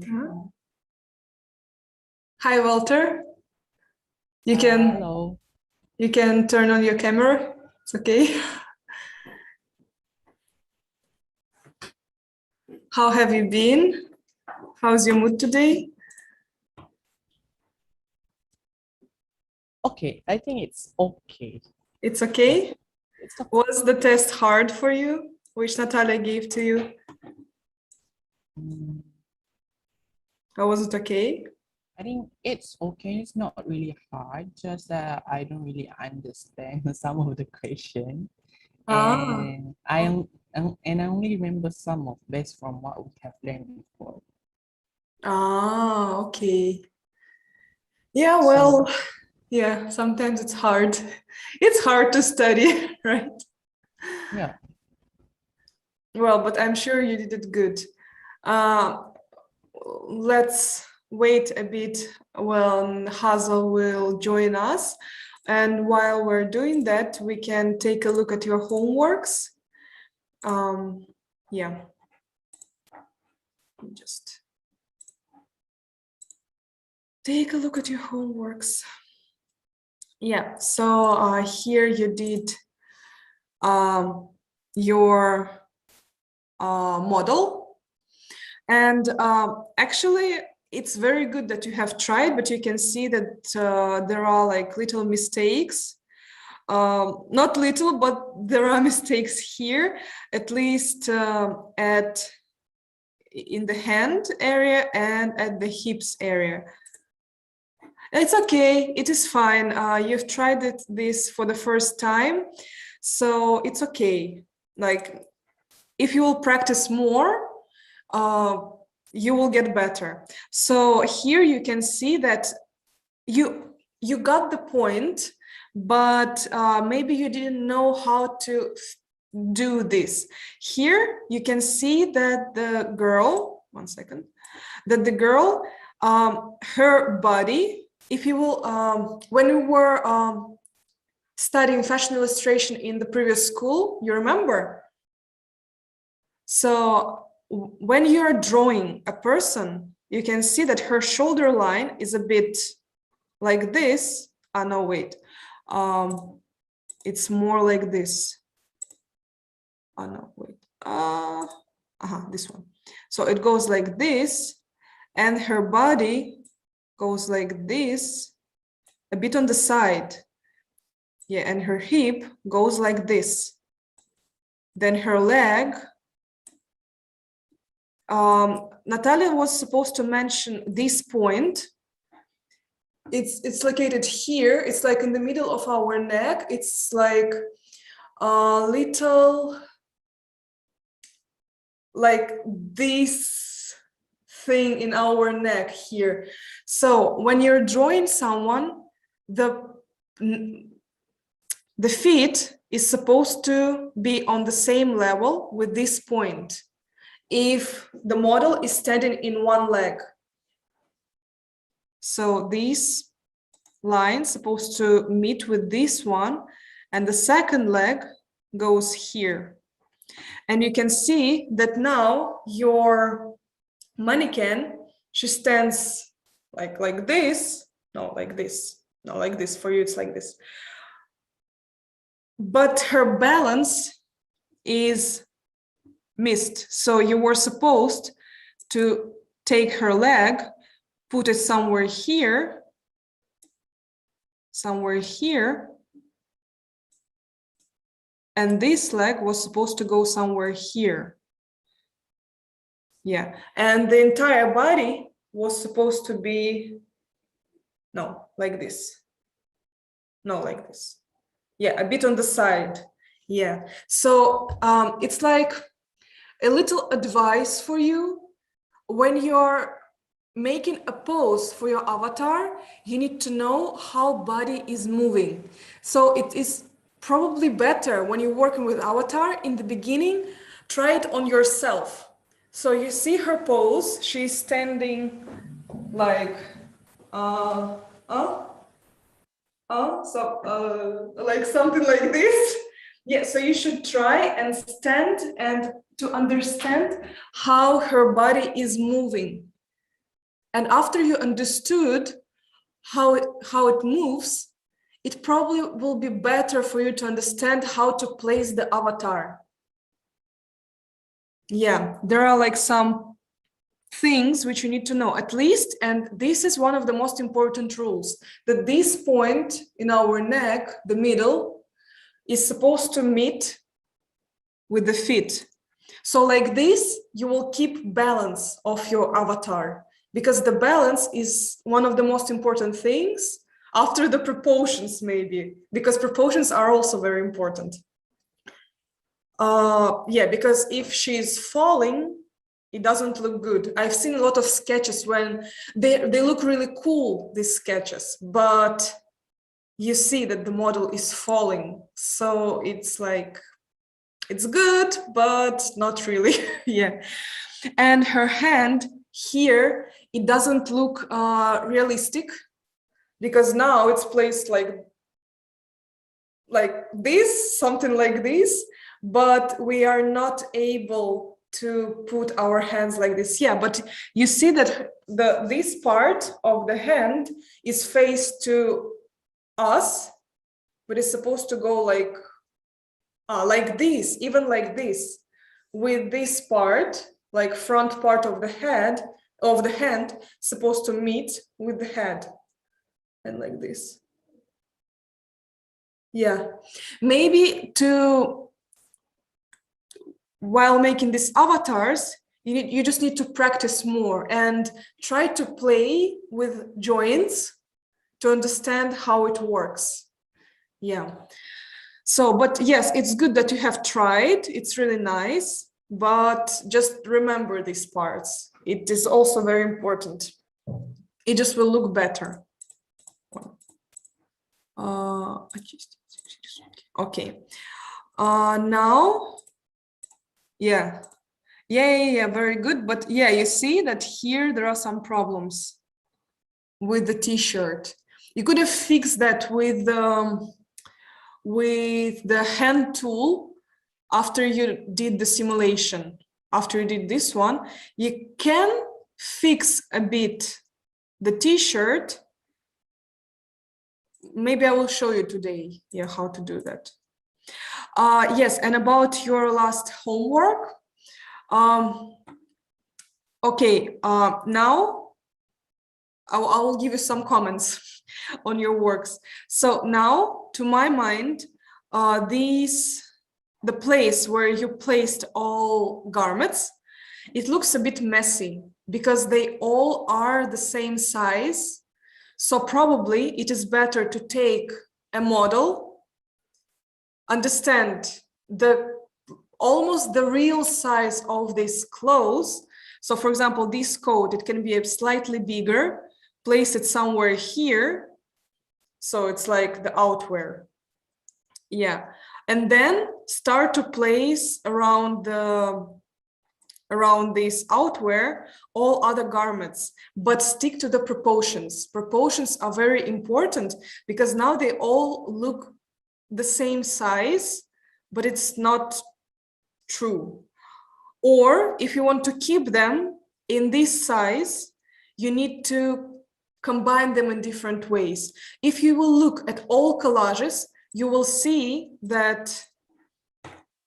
Huh? Hi, Walter. You can Hello. you can turn on your camera. It's okay. How have you been? How's your mood today? Okay, I think it's okay. It's Yeah, okay. it's okay. Was the test hard for you, which Natalia gave to you? Mm, Or was it okay? I think it's okay. It's not really hard, just that I don't really understand some of the question, Ah, and I only remember some of based from what we have learned before. okay. Yeah, So well, yeah, sometimes it's hard. It's hard to study, right? yeah, Well, but I'm sure you did it good. Uh, let's wait a bit when Hazel will join us. And while we're doing that, we can take a look at your homeworks. Yeah, just take a look at your homeworks. Yeah, so here you did your model. And actually, it's very good that you have tried, but you can see that there are like little mistakes. Not little, but there are mistakes here, at least at in the hand area and at the hips area. It's okay, it is fine. You've tried this for the first time, so it's okay. Like, if you will practice more, uh, you will get better. So here you can see that you got the point, but maybe you didn't know how to do this. Here you can see that the girl, one second, that the girl, her body, if you will, when we were studying fashion illustration in the previous school, you remember? So when you're drawing a person, you can see that her shoulder line is a bit like this. No, wait. It's more like this. No, wait. This one. So it goes like this, and her body goes like this, a bit on the side. Yeah, and her hip goes like this. Then her leg. Natalia was supposed to mention this point. It's located here. It's like in the middle of our neck. It's like a little, like this thing in our neck here. So when you're drawing someone, the feet is supposed to be on the same level with this point if the model is standing in one leg. So this line supposed to meet with this one, and the second leg goes here. And you can see that now your mannequin, she stands like this, no, like this, no, like this. For you, it's like this. But her balance is missed. So you were supposed to take her leg, put it somewhere here, and this leg was supposed to go somewhere here. Yeah, and the entire body was supposed to be, no, like this. No, like this. Yeah, a bit on the side. Yeah, so it's like a little advice for you. When you're making a pose for your avatar, you need to know how body is moving. So it is probably better when you're working with avatar in the beginning, try it on yourself. So you see her pose, she's standing like uh uh like something like this. Yeah, so you should try and stand and to understand how her body is moving. And after you understood how it moves, it probably will be better for you to understand how to place the avatar. Yeah, there are like some things which you need to know at least, and this is one of the most important rules, that this point in our neck, the middle, is supposed to meet with the feet. So like this, you will keep balance of your avatar, because the balance is one of the most important things after the proportions, maybe, because proportions are also very important. Yeah, because if she's falling, it doesn't look good. I've seen a lot of sketches when they look really cool, these sketches, but you see that the model is falling. So it's like, it's good, but not really. Yeah. And her hand here, it doesn't look realistic, because now it's placed like this, something like this, but we are not able to put our hands like this. Yeah, but you see that this part of the hand is faced to us, but it's supposed to go like this, even like this, with this part, like front part of the head of the hand, supposed to meet with the head, and like this. Yeah, maybe while making these avatars, you just need to practice more and try to play with joints to understand how it works. Yeah. So, but yes, it's good that you have tried. It's really nice, but just remember these parts. It is also very important. It just will look better. Okay. Now, yeah, very good. But yeah, you see that here there are some problems with the t-shirt. You could have fixed that with the hand tool after you did the simulation. After you did this one, you can fix a bit the t-shirt. Maybe I will show you today, yeah, how to do that. Yes, and about your last homework. Okay, now I will give you some comments on your works. So now, to my mind, the place where you placed all garments, it looks a bit messy because they all are the same size. So probably it is better to take a model, understand almost the real size of this clothes. So for example, this coat, it can be slightly bigger, place it somewhere here. So it's like the outwear. Yeah. And then start to place around this outwear all other garments, but stick to the proportions. Proportions are very important because now they all look the same size, but it's not true. Or if you want to keep them in this size, you need to combine them in different ways. If you will look at all collages, you will see that,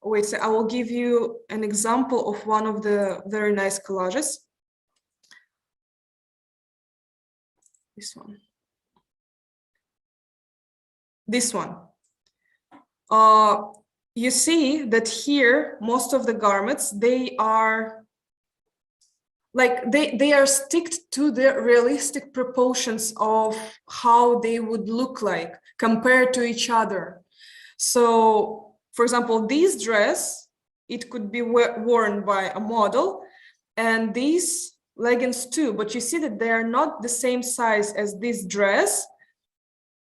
wait, so I will give you an example of one of the very nice collages. This one. This one. You see that here, most of the garments, they are like they are sticked to the realistic proportions of how they would look like compared to each other. So, for example, this dress, it could be worn by a model, and these leggings too, but you see that they are not the same size as this dress,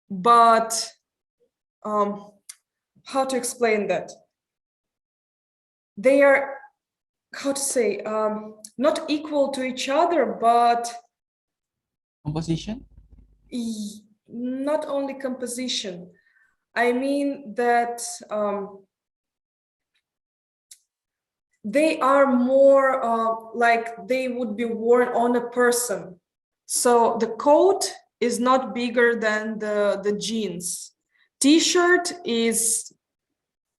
but how to explain that? They are, how to say, not equal to each other, but composition? Not only composition. I mean that they are more like they would be worn on a person. So the coat is not bigger than the jeans. T-shirt is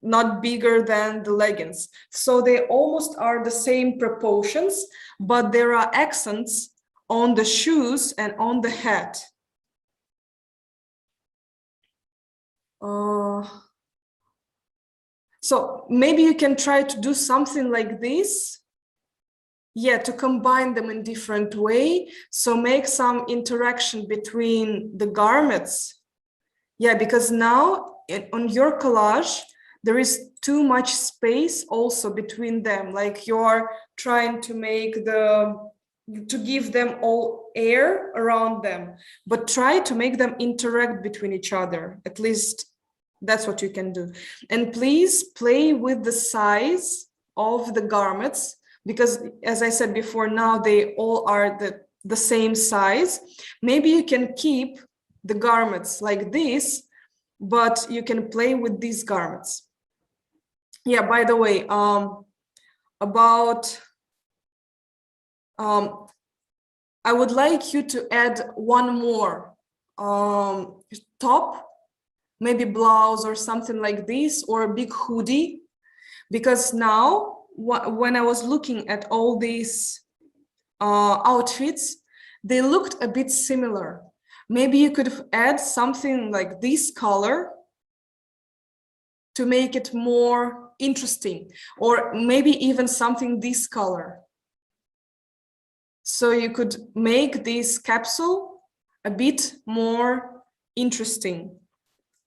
not bigger than the leggings. So they almost are the same proportions, but there are accents on the shoes and on the hat. So maybe you can try to do something like this. Yeah, to combine them in different way. So make some interaction between the garments. Yeah, because now on your collage, there is too much space also between them. Like you're trying to to give them all air around them, but try to make them interact between each other. At least that's what you can do. And please play with the size of the garments, because as I said before, now they all are the same size. Maybe you can keep the garments like this, but you can play with these garments. Yeah, by the way, I would like you to add one more top, maybe blouse or something like this, or a big hoodie, because now when I was looking at all these outfits, they looked a bit similar. Maybe you could add something like this color to make it more interesting, or maybe even something this color. So you could make this capsule a bit more interesting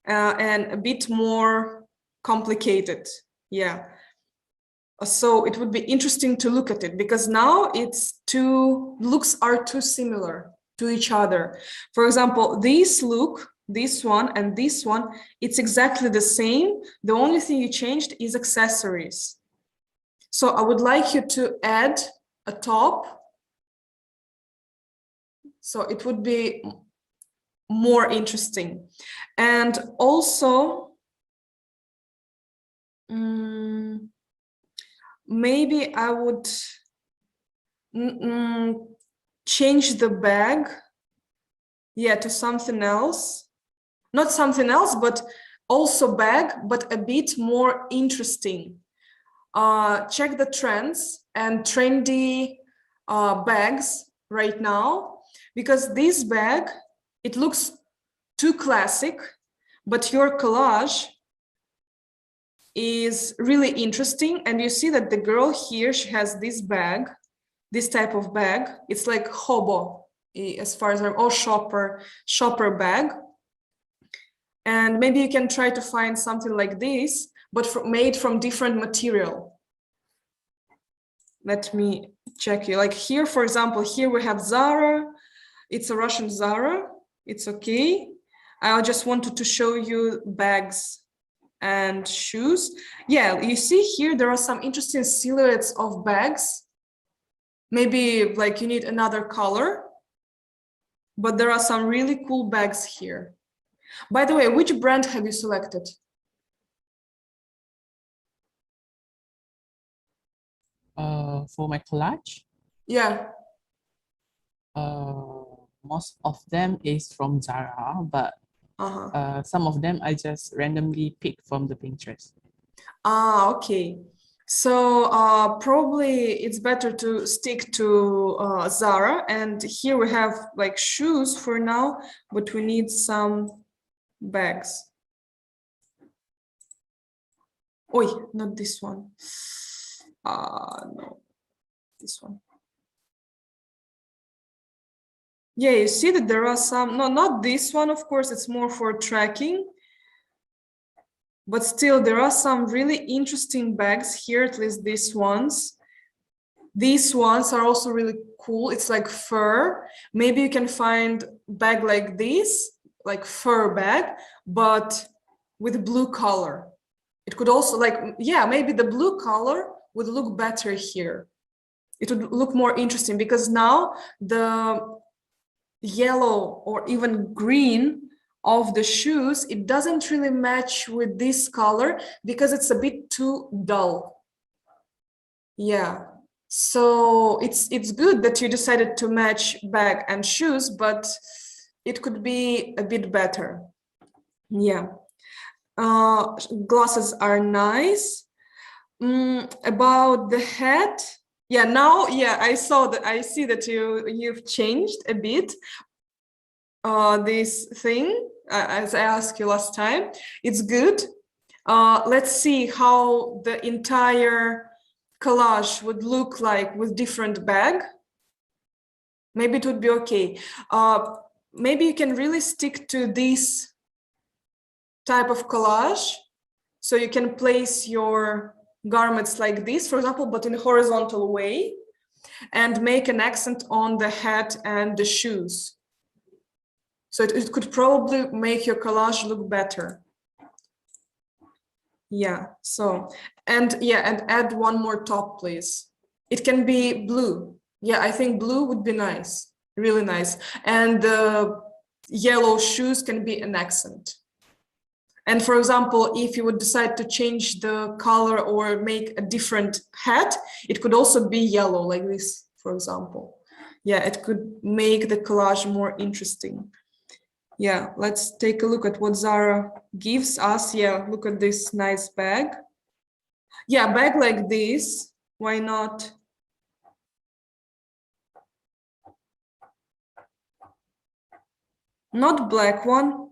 and a bit more complicated. Yeah. So it would be interesting to look at it, because now looks are too similar to each other. For example, this look, this one and this one, it's exactly the same. The only thing you changed is accessories. So I would like you to add a top. So it would be more interesting. And also, maybe I would change the bag, yeah, to something else. Not something else, but also bag, but a bit more interesting. Check the trends and trendy bags right now, because this bag, it looks too classic, but your collage is really interesting. And you see that the girl here, she has this bag, this type of bag. It's like hobo, as far as I'm, or shopper bag. And maybe you can try to find something like this, but made from different material. Let me check you. Like here, for example, here we have Zara. It's a Russian Zara. It's okay. I just wanted to show you bags and shoes. Yeah, you see here, there are some interesting silhouettes of bags. Maybe like you need another color, but there are some really cool bags here. By the way, which brand have you selected? For my collage, Yeah. most of them is from Zara, but some of them I just randomly pick from the Pinterest. Okay. So probably it's better to stick to Zara. And here we have like shoes for now, but we need some bags. Oh, not this one. No, this one. Yeah, you see that there are some, no, not this one, of course, it's more for tracking. But still, there are some really interesting bags here, at least these ones. These ones are also really cool. It's like fur. Maybe you can find bag like this, like fur bag, but with blue color. It could also like, yeah, maybe the blue color would look better here. It would look more interesting, because now the yellow or even green of the shoes, it doesn't really match with this color because it's a bit too dull. Yeah. So it's good that you decided to match bag and shoes, but it could be a bit better. Yeah. Glasses are nice. About the hat, yeah, now, yeah, I see that you've changed a bit. This thing, as I asked you last time, it's good. Let's see how the entire collage would look like with different bag. Maybe it would be okay. Maybe you can really stick to this type of collage, so you can place your garments like this, for example, but in a horizontal way, and make an accent on the hat and the shoes. So it could probably make your collage look better. Yeah, so, and yeah, and add one more top, please. It can be blue. Yeah, I think blue would be nice, really nice. And the yellow shoes can be an accent. And for example, if you would decide to change the color or make a different hat, it could also be yellow like this, for example. Yeah, it could make the collage more interesting. Yeah, let's take a look at what Zara gives us. Yeah, look at this nice bag. Yeah, bag like this, why not? Not black one.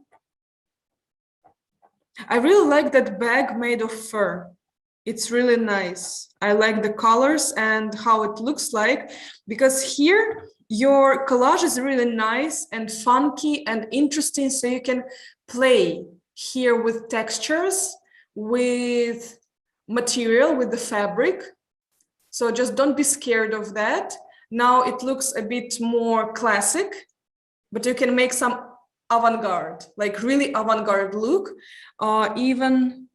I really like that bag made of fur. It's really nice. I like the colors and how it looks like, because here your collage is really nice and funky and interesting, so you can play here with textures, with material, with the fabric. So just don't be scared of that. Now it looks a bit more classic, but you can make some avant-garde, like really avant-garde look. Even,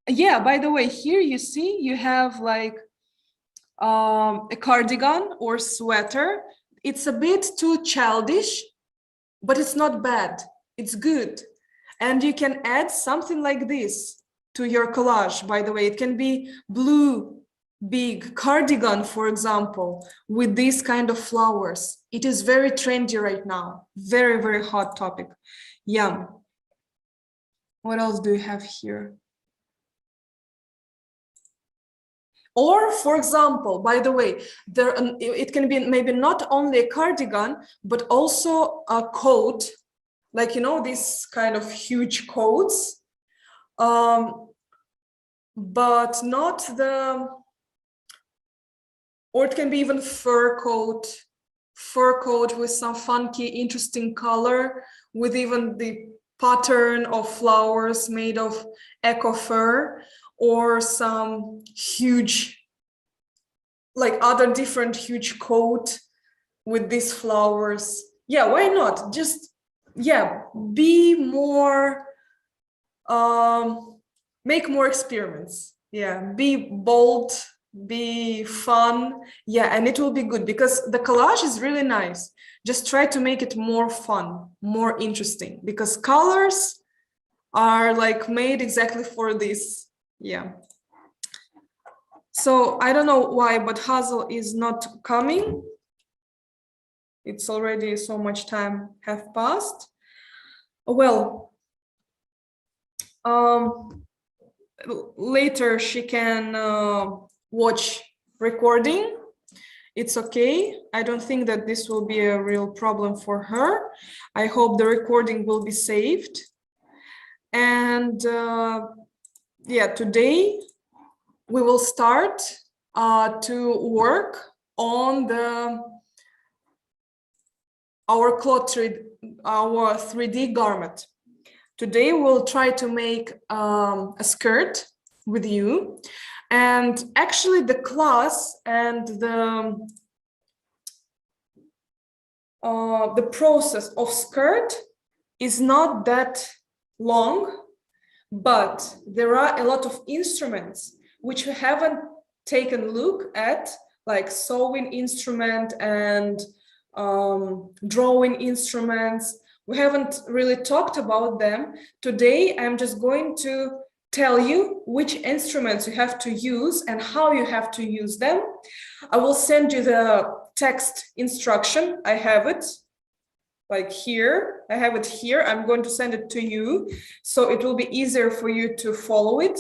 yeah, by the way, here you see you have like a cardigan or sweater. It's a bit too childish, but it's not bad. It's good. And you can add something like this to your collage, by the way. It can be blue, big cardigan, for example, with these kind of flowers. It is very trendy right now. Very, very hot topic. Yeah. What else do you have here? Or, for example, by the way, it can be maybe not only a cardigan, but also a coat, like, you know, these kind of huge coats, but not the, or it can be even fur coat with some funky, interesting color, with even the pattern of flowers made of eco fur, or some huge, like other different huge coat with these flowers. Yeah, why not? Just, yeah, be more, make more experiments. Yeah, be bold, be fun. Yeah, and it will be good because the collage is really nice. Just try to make it more fun, more interesting, because colors are like made exactly for this. Yeah. So I don't know why, but Hazel is not coming. It's already so much time have passed. Well, later she can watch recording. It's okay. I don't think that this will be a real problem for her. I hope the recording will be saved. And yeah, today we will start to work on our 3D garment. Today we'll try to make a skirt with you, and actually the class and the process of skirt is not that long, but there are a lot of instruments which we haven't taken a look at, like sewing instrument and drawing instruments. We haven't really talked about them. Today, I'm just going to tell you which instruments you have to use and how you have to use them. I will send you the text instruction. I have it like here. I have it here. I'm going to send it to you, so it will be easier for you to follow it.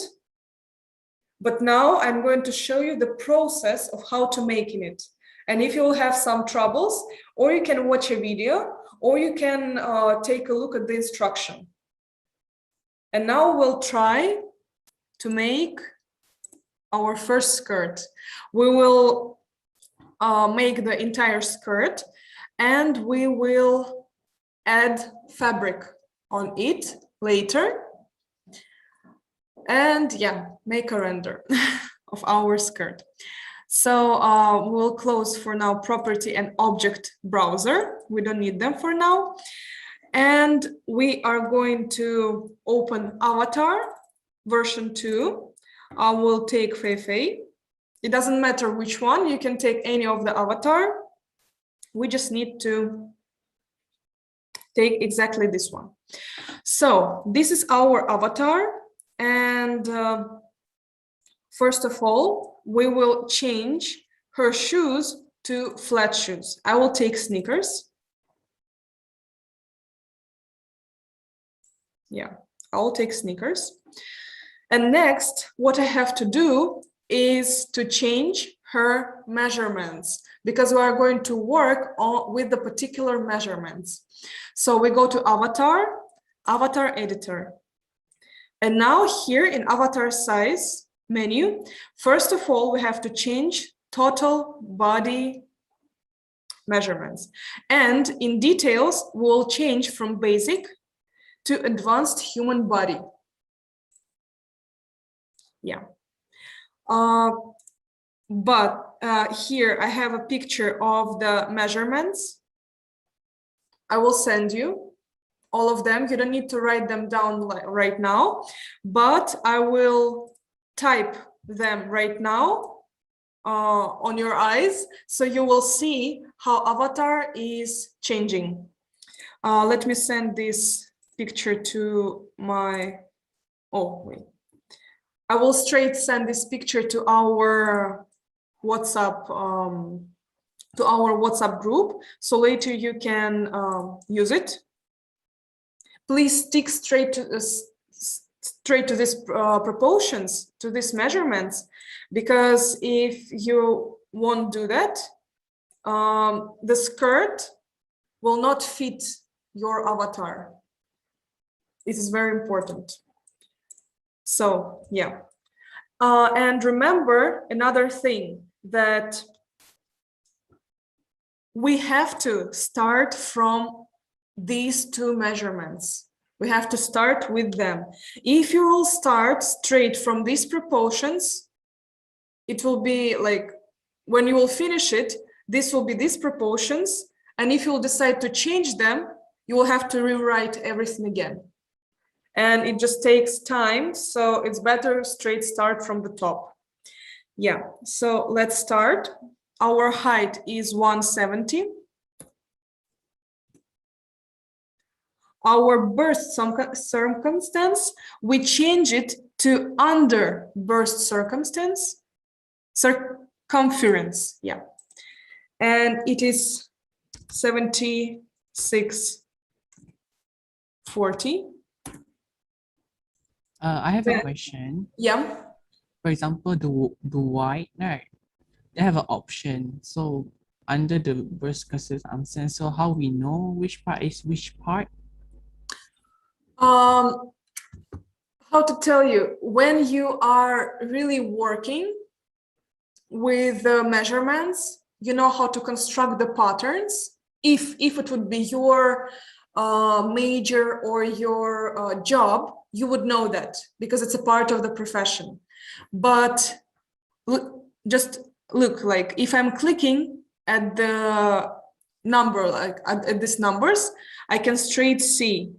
But now I'm going to show you the process of how to making it. And if you will have some troubles, or you can watch a video, or you can take a look at the instruction. And now we'll try to make our first skirt. We will make the entire skirt, and we will add fabric on it later. And yeah, make a render of our skirt. So we'll close for now property and object browser. We don't need them for now. And we are going to open avatar version 2. I will take Feifei. It doesn't matter which one, you can take any of the avatar. We just need to take exactly this one. So this is our avatar. And first of all, we will change her shoes to flat shoes. I will take sneakers. Yeah, I'll take sneakers. And next, what I have to do is to change her measurements, because we are going to work with the particular measurements. So we go to avatar, avatar editor. And now here in avatar size menu, first of all, we have to change total body measurements. And in details, we'll change from basic to advanced human body. Yeah. But here I have a picture of the measurements. I will send you all of them. You don't need to write them down right now, but I will type them right now on your eyes, so you will see how avatar is changing. Let me send this picture to my, oh wait, I will straight send this picture to our WhatsApp group, so later you can use it. Please stick straight to this proportions, to these measurements, because if you won't do that, the skirt will not fit your avatar. This is very important. So yeah, and remember another thing, that we have to start from these two measurements. We have to start with them. If you will start straight from these proportions, it will be like, when you will finish it, this will be these proportions. And if you will decide to change them, you will have to rewrite everything again. And it just takes time. So it's better straight start from the top. Yeah, so let's start. Our height is 170. Our burst circumstance, we change it to under burst circumference, yeah. And it is 7640. I have a question. Yeah. For example, the white, right? They have an option. So under the burst circumstance, so how we know which part is which part? How to tell you, when you are really working with the measurements, you know how to construct the patterns. If it would be your major or your job, you would know that, because it's a part of the profession. But just look, like if I'm clicking at the number, like at these numbers, I can straight see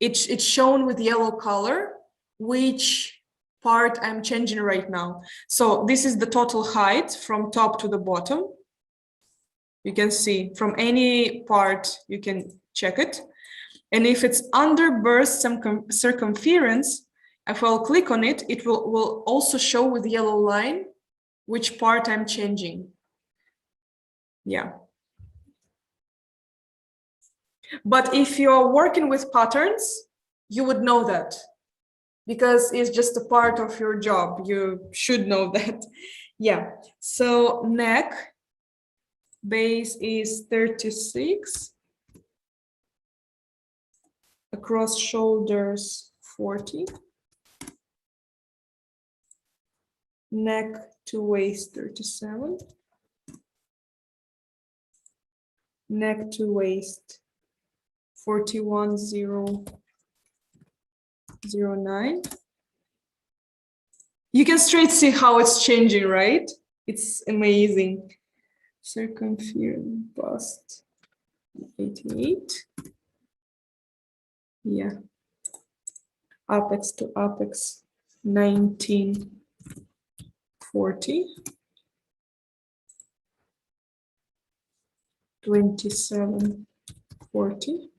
it's shown with yellow color which part I'm changing right now. So this is the total height from top to the bottom. You can see from any part, you can check it. And if it's under burst circumference, if I'll click on it, it will also show with yellow line which part I'm changing. Yeah. But if you're working with patterns, you would know that because it's just a part of your job. You should know that. Yeah. So neck base is 36. Across shoulders 40. Neck to waist 37. Neck to waist 41,009. You can straight see how it's changing, right? It's amazing. Circumference bust 88. Yeah. Apex to apex 1940. 2740.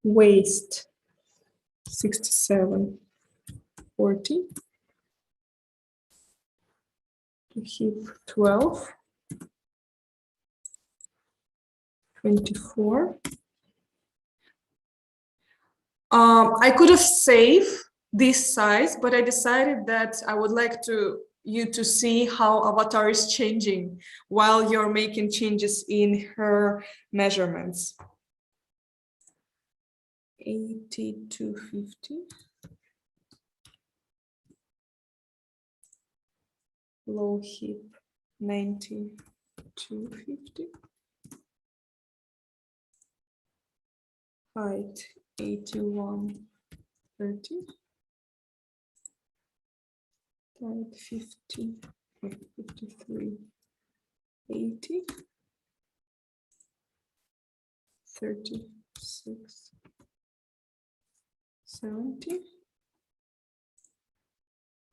Waist 6740. Hip 12. 24. I could have saved this size, but I decided that I would like you to see how avatar is changing while you're making changes in her measurements. 8250. Low hip 9250. Height 8130. Height 50, 53, 80, 36, 70,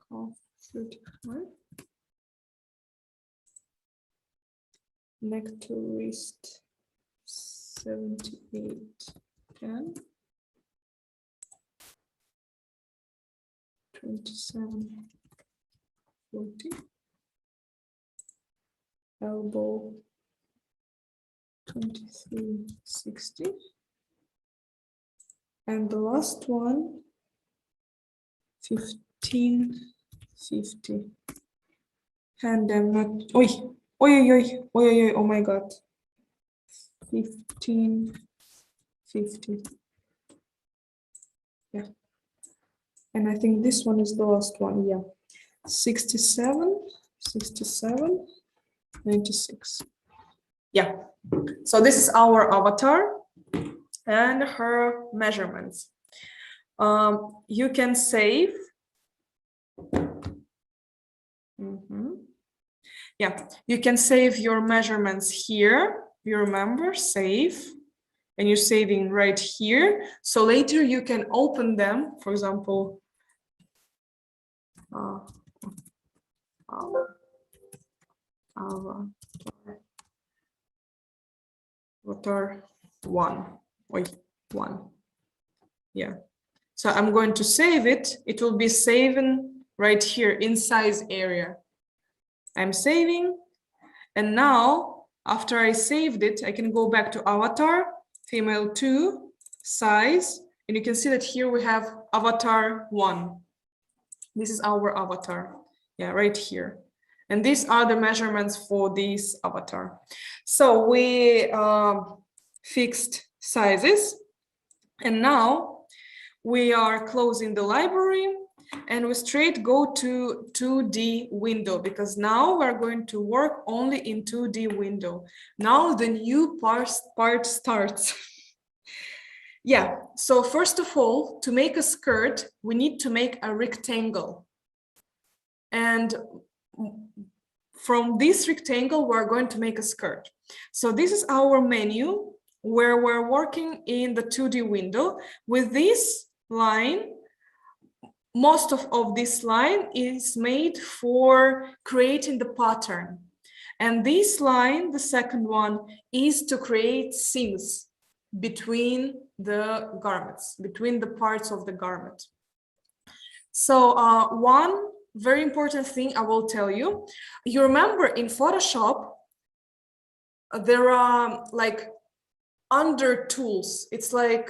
calf 35, neck to wrist 78, 10, 27, 40, elbow 23, 60, and the last one 15, 50. And I'm not, oh my God. 15, 50. Yeah. And I think this one is the last one, yeah. 67, 67, 96. Yeah. So this is our avatar and her measurements. You can save. Yeah, you can save your measurements here. You remember, save, and you're saving right here. So later you can open them, for example, avatar 1. Wait, 1. Yeah. So I'm going to save it. It will be saving right here in size area. I'm saving. And now, after I saved it, I can go back to avatar, female 2, size, and you can see that here we have avatar 1. This is our avatar, yeah, right here. And these are the measurements for this avatar. So we fixed sizes, and now we are closing the library. And we straight go to 2D window, because now we're going to work only in 2D window. Now the new part starts. Yeah, so first of all, to make a skirt, we need to make a rectangle. And from this rectangle, we're going to make a skirt. So this is our menu where we're working in the 2D window. With this line, most of this line is made for creating the pattern. And this line, the second one, is to create seams between the garments, between the parts of the garment. So one very important thing I will tell you, you remember in Photoshop, there are like under tools. It's like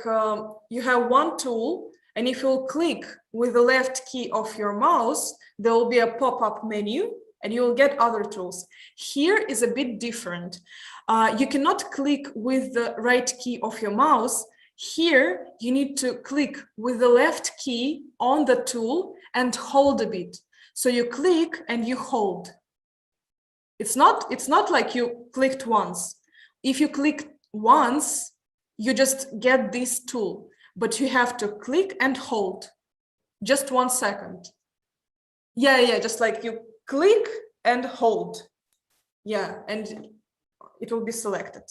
you have one tool, and if you click with the left key of your mouse, there will be a pop-up menu and you will get other tools. Here is a bit different. You cannot click with the right key of your mouse. Here, you need to click with the left key on the tool and hold a bit. So you click and you hold. It's not like you clicked once. If you click once, you just get this tool, but you have to click and hold just 1 second. Yeah, just like you click and hold. Yeah, and it will be selected.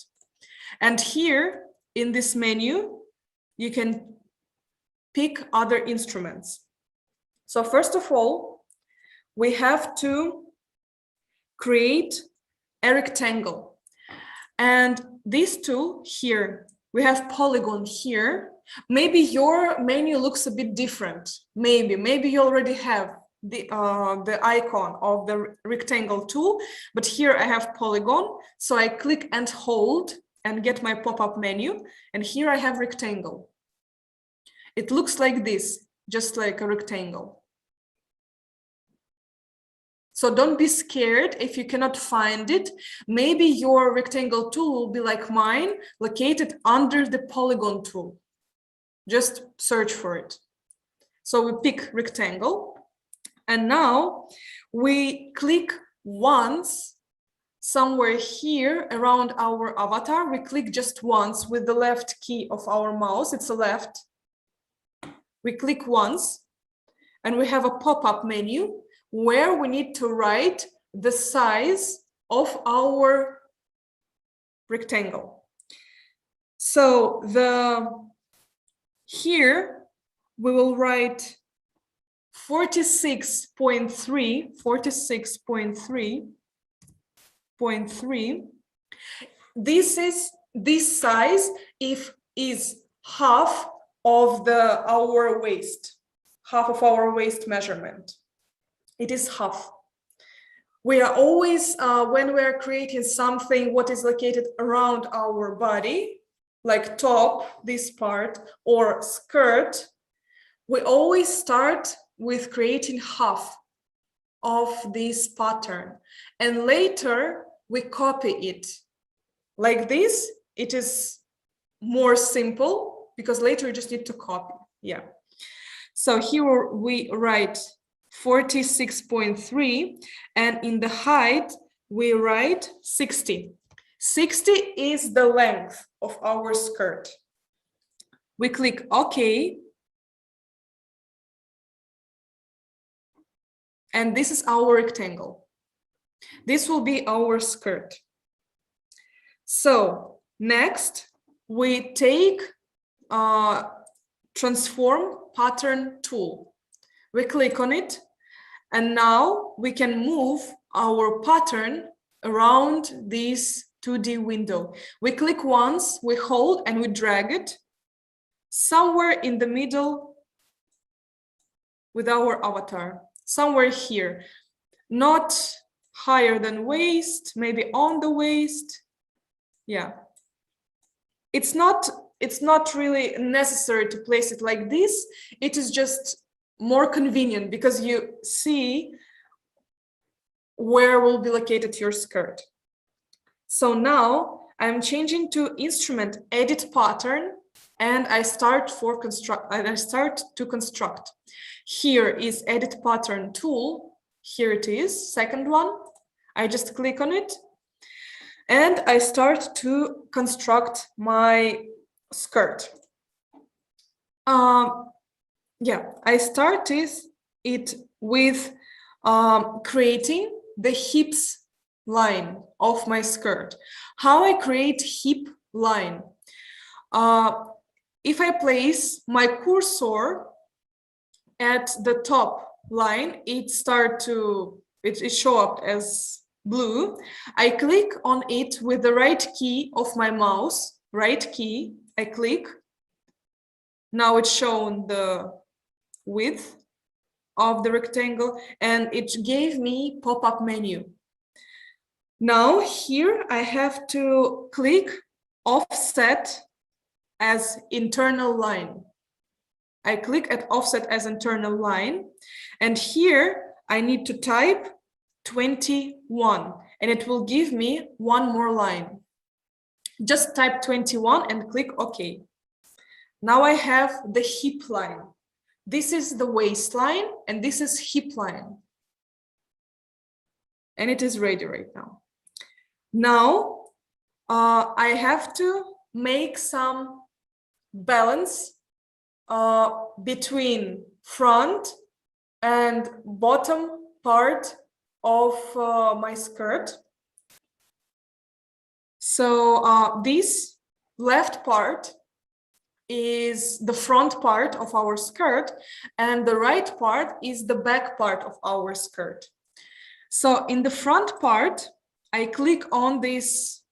And here in this menu, you can pick other instruments. So first of all, we have to create a rectangle. And this tool here, we have polygon here. Maybe your menu looks a bit different. Maybe you already have the icon of the rectangle tool, but here I have polygon. So I click and hold and get my pop-up menu. And here I have rectangle. It looks like this, just like a rectangle. So don't be scared if you cannot find it. Maybe your rectangle tool will be like mine, located under the polygon tool. Just search for it. So we pick rectangle, and now we click once somewhere here around our avatar. We click just once with the left key of our mouse. It's a left. We click once, and we have a pop-up menu where we need to write the size of our rectangle. So here we will write 46.3. This size is half of our waist, half of our waist measurement. It is half. We are always, when we are creating something what is located around our body, like top, this part, or skirt, we always start with creating half of this pattern. And later we copy it. Like this, it is more simple because later you just need to copy. Yeah. So here we write 46.3, and in the height we write 60. 60 is the length of our skirt. We click OK, and this is our rectangle. This will be our skirt. So next we take transform pattern tool. We click on it, and now we can move our pattern around this 2D window. We click once, we hold, and we drag it somewhere in the middle with our avatar, somewhere here, not higher than waist, maybe on the waist. Yeah. It's not really necessary to place it like this. It is just more convenient because you see where will be located your skirt. So now I'm changing to instrument edit pattern, and I start to construct. Here is edit pattern tool. Here it is, second one. I just click on it and I start to construct my skirt. Yeah, I started it with creating the hips line of my skirt. How I create hip line? If I place my cursor at the top line, it show up as blue. I click on it with the right key of my mouse, right key, I click, Now it's shown the width of the rectangle, and it gave me pop-up menu. Now here I have to click offset as internal line. I click at offset as internal line, and here I need to type 21, and it will give me one more line. Just type 21 and click OK. Now I have the hip line. This is the waistline, and this is hip line. And it is ready right now. Now I have to make some balance between front and bottom part of my skirt. So this left part is the front part of our skirt, and the right part is the back part of our skirt. So in the front part, I click on this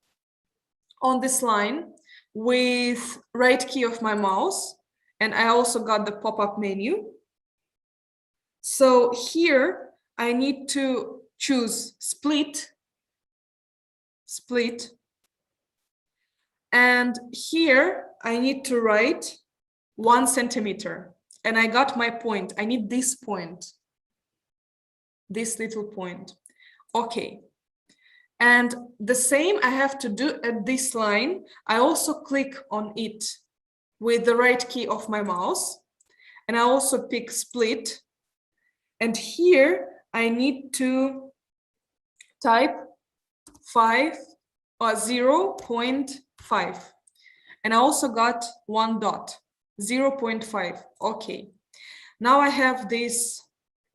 line with right key of my mouse, and I also got the pop-up menu. So here I need to choose split, and here I need to write 1 centimeter, and I got my point. I need this point, this little point. Okay. And the same I have to do at this line. I also click on it with the right key of my mouse, and I also pick split. And here I need to type 0.5. And I also got 1 dot, 0.5. Okay. Now I have this,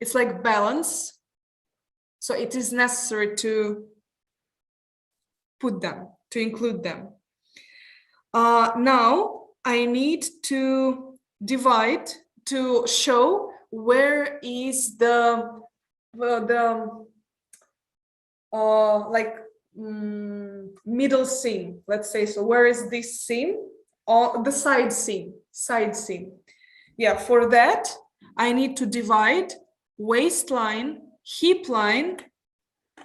it's like balance. So it is necessary to put them, to include them. Now I need to divide to show where is the middle seam, let's say. So where is this seam? Or the side seam, Yeah, for that I need to divide waistline, hip line,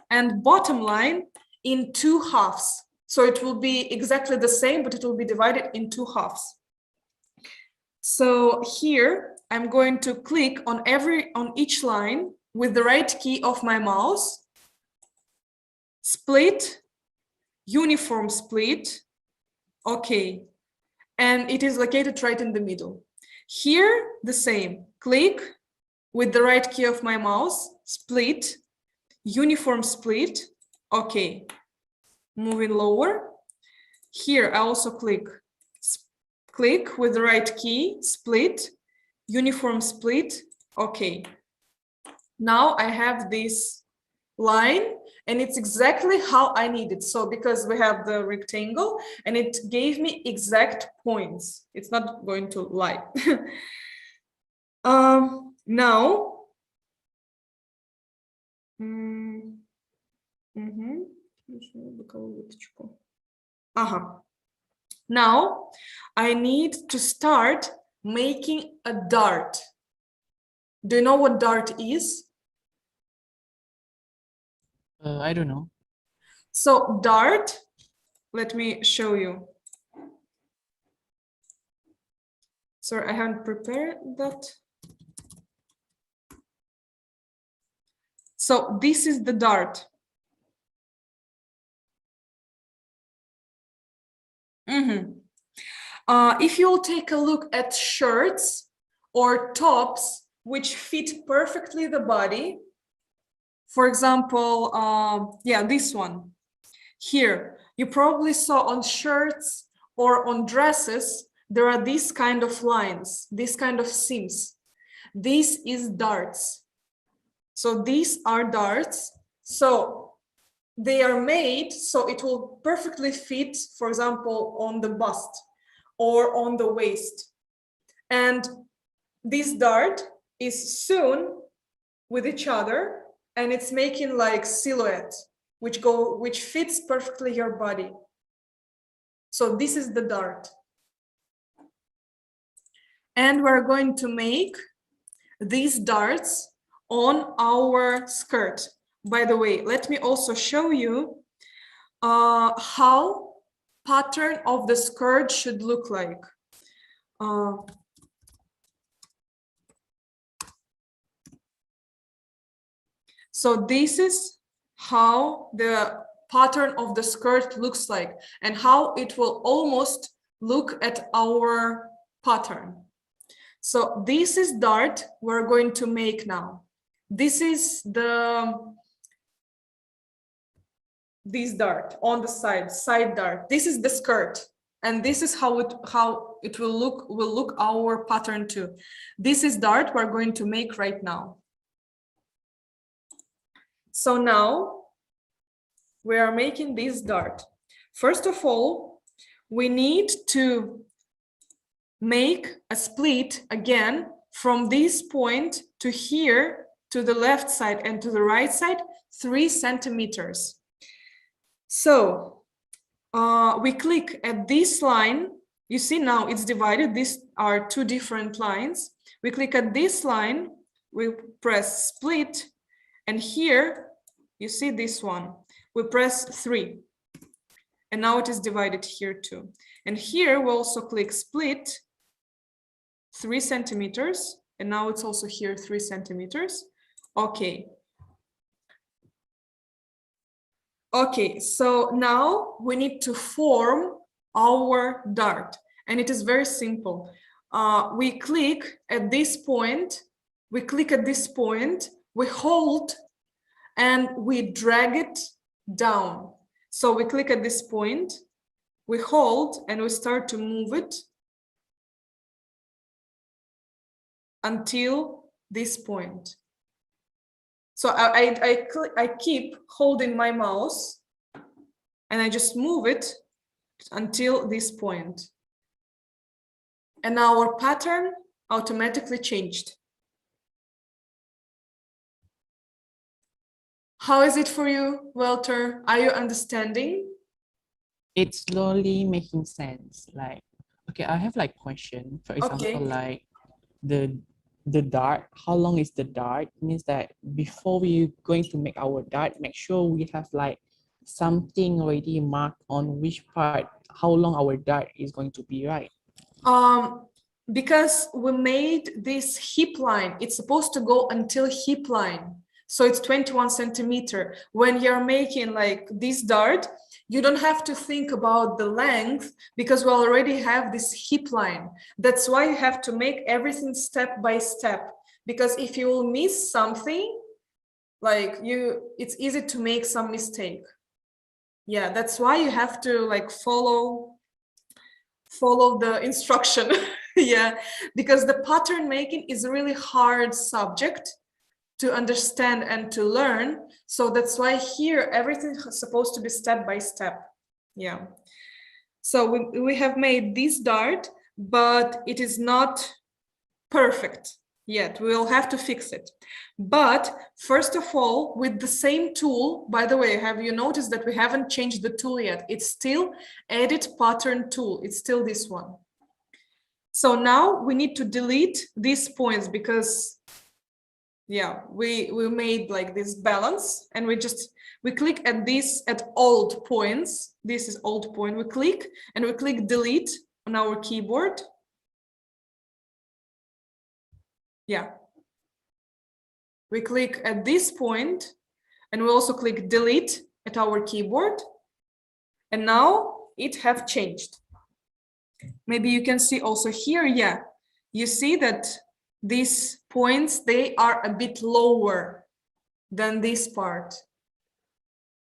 and bottom line in 2 halves. So it will be exactly the same, but it will be divided in 2 halves. So here I'm going to click on each line with the right key of my mouse, split, uniform split. Okay. And it is located right in the middle. Here, the same. Click with the right key of my mouse, split, uniform split. Okay. Moving lower. Here, I also click with the right key, split, uniform split. Okay. Now I have this line, and it's exactly how I need it. So because we have the rectangle, and it gave me exact points. It's not going to lie. Now, now I need to start making a dart. Do you know what dart is? I don't know. So dart, let me show you. Sorry, I haven't prepared that. So this is the dart. If you'll take a look at shirts or tops which fit perfectly the body, for example, yeah, this one here, you probably saw on shirts or on dresses, there are these kind of lines, these kind of seams. This is darts. So these are darts. So they are made so it will perfectly fit, for example, on the bust or on the waist. And this dart is sewn with each other, and it's making like silhouette, which fits perfectly your body. So this is the dart. and we're going to make these darts on our skirt. By the way, let me also show you how pattern of the skirt should look like. So this is how the pattern of the skirt looks like and how it will almost look at our pattern. So this is dart we're going to make now. This is this dart on the side dart. This is the skirt, and this is how it will look our pattern too. This is dart we're going to make right now. So now we are making this dart. First of all, we need to make a split again from this point to here, to the left side and to the right side, 3 centimeters. So we click at this line. You see now it's divided. These are 2 different lines. We click at this line, we press split, and here you see this one. We press 3, and now it is divided here too. And here we also click split, 3 centimeters, and now it's also here 3 centimeters. Okay. Okay, so now we need to form our dart, and it is very simple. We click at this point, we hold, and we drag it down. So we click at this point, we hold, and we start to move it until this point. So I keep holding my mouse, and I just move it until this point. And our pattern automatically changed. How is it for you, Walter? Are you understanding? It's slowly making sense. Like, okay, I have like question. For example, like the dart, how long is the dart? Means that before we going to make our dart, make sure we have like something already marked on which part, how long our dart is going to be, right? Because we made this hip line, it's supposed to go until hip line. So it's 21 centimeter. When you're making like this dart, you don't have to think about the length because we already have this hip line. That's why you have to make everything step by step. Because if you will miss something, like it's easy to make some mistake. Yeah, that's why you have to like follow the instruction. Yeah, because the pattern making is a really hard subject to understand and to learn. So that's why here everything is supposed to be step by step. Yeah. So we have made this dart, but it is not perfect yet. We'll have to fix it. But first of all, with the same tool, by the way, have you noticed that we haven't changed the tool yet? It's still edit pattern tool. It's still this one. So now we need to delete these points because yeah, we made like this balance, and we click at this at old points. This is old point. We click and we click delete on our keyboard. Yeah. We click at this point, and we also click delete at our keyboard. And now it have changed. Maybe you can see also here, yeah, you see that these points, they are a bit lower than this part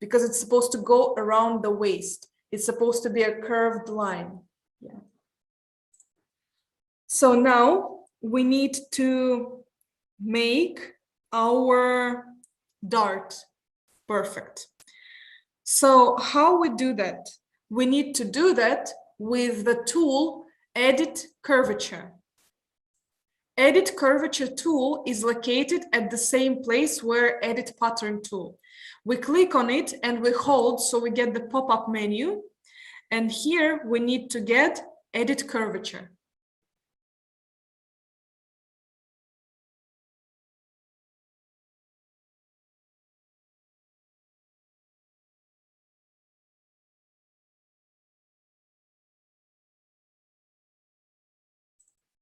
because it's supposed to go around the waist. It's supposed to be a curved line. Yeah. So now we need to make our dart perfect. So how we do that? We need to do that with the tool Edit Curvature. Edit Curvature tool is located at the same place where Edit Pattern tool. We click on it and we hold, so we get the pop-up menu. And here we need to get Edit Curvature.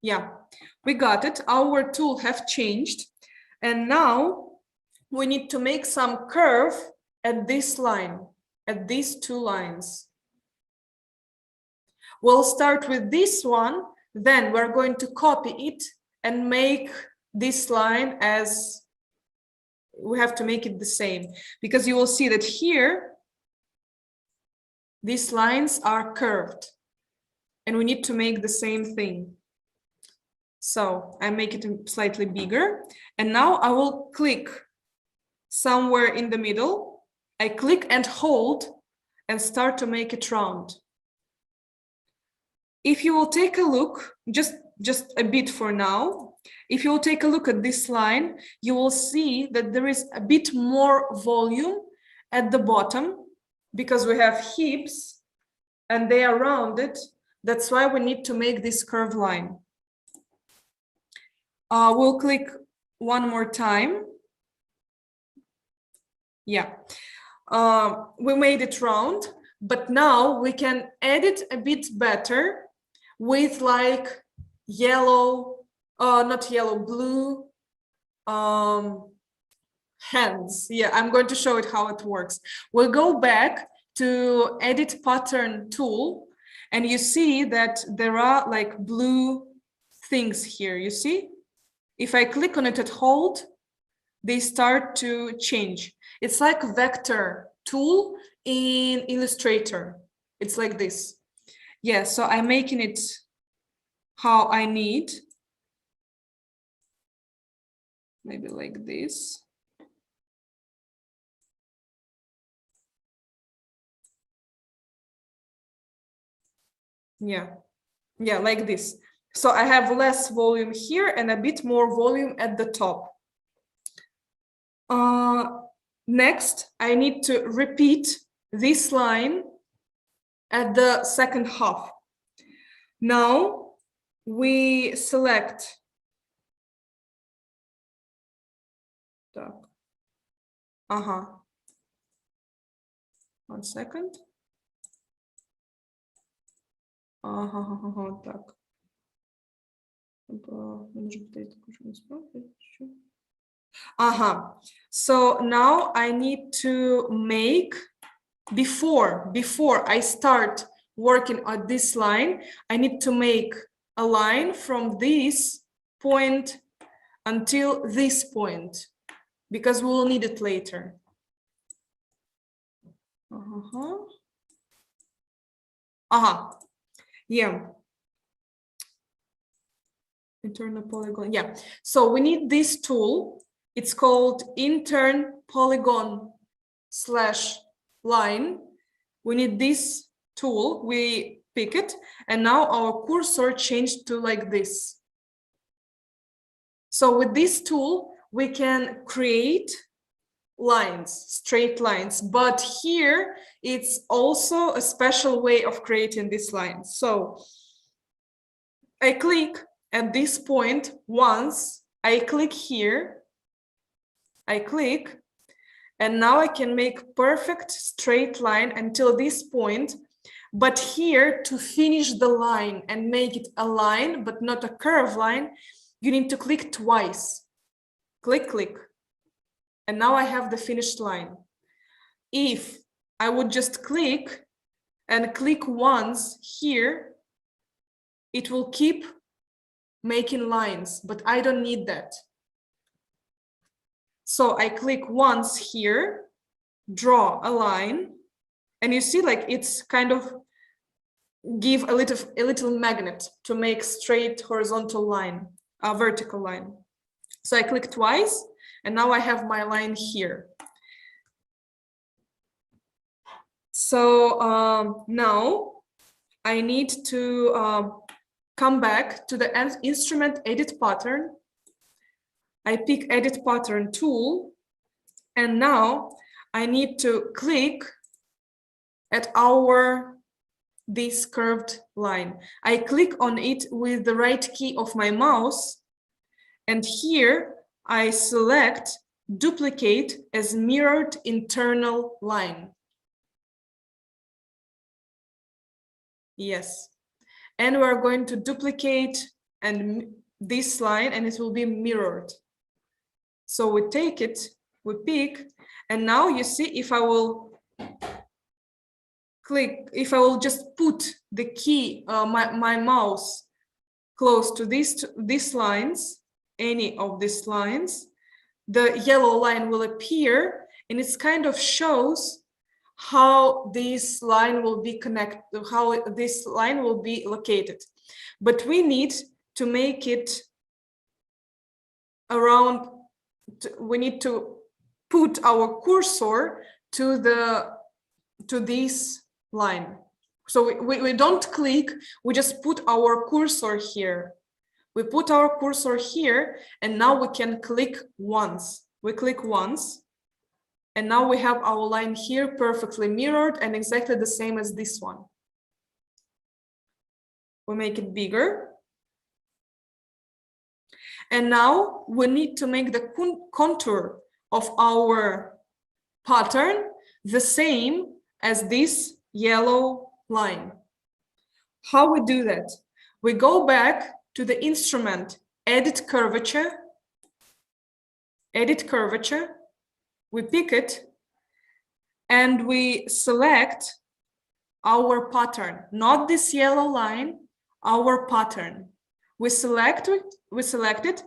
Yeah, we got it. Our tool have changed. And now we need to make some curve at this line, at these two lines. We'll start with this one, then we're going to copy it and make this line as, we have to make it the same, because you will see that here, these lines are curved and we need to make the same thing. So I make it slightly bigger, and now I will click somewhere in the middle. I click and hold and start to make it round. If you will take a look, just a bit for now, if you will take a look at this line, you will see that there is a bit more volume at the bottom because we have hips and they are rounded. That's why we need to make this curved line. We'll click one more time. Yeah, we made it round, but now we can edit a bit better with like yellow, not yellow, blue hands. Yeah, I'm going to show it how it works. We'll go back to edit pattern tool, and you see that there are like blue things here, you see? If I click on it and hold, they start to change. It's like a vector tool in Illustrator. It's like this. Yeah, so I'm making it how I need. Maybe like this. Yeah, like this. So I have less volume here and a bit more volume at the top. Next, I need to repeat this line at the second half. Now we select. One second. Так. So now I need to make, before I start working on this line, I need to make a line from this point until this point, because we will need it later. Yeah. Internal polygon. Yeah. So we need this tool. It's called intern polygon /line. We need this tool. We pick it, and now our cursor changed to like this. So with this tool, we can create lines, straight lines, but here it's also a special way of creating this line. So I click at this point once, I click here, I click, and now I can make perfect straight line until this point. But here, to finish the line and make it a line, but not a curved line, you need to click twice. Click, click. And now I have the finished line. If I would just click and click once here, it will keep making lines, but I don't need that. So I click once here, draw a line, and you see like it's kind of give a little magnet to make straight horizontal line, a vertical line. So I click twice, and now I have my line here. So now I need to come back to the instrument edit pattern. I pick edit pattern tool, and now I need to click at this curved line. I click on it with the right key of my mouse, and here I select duplicate as mirrored internal line. Yes, and we're going to duplicate and this line, and it will be mirrored. So we take it, we pick, and now you see if I will click, if I will just put the key, my mouse close to these lines, any of these lines, the yellow line will appear, and it kind of shows how this line will be connected, how this line will be located. But we need to make it around, we need to put our cursor to this line. So we don't click, we just put our cursor here. We put our cursor here, and now we can click once. We click once, and now we have our line here perfectly mirrored and exactly the same as this one. We make it bigger. And now we need to make the contour of our pattern the same as this yellow line. How we do that? We go back to the instrument, edit curvature, we pick it, and we select our pattern, not this yellow line, our pattern. We select it.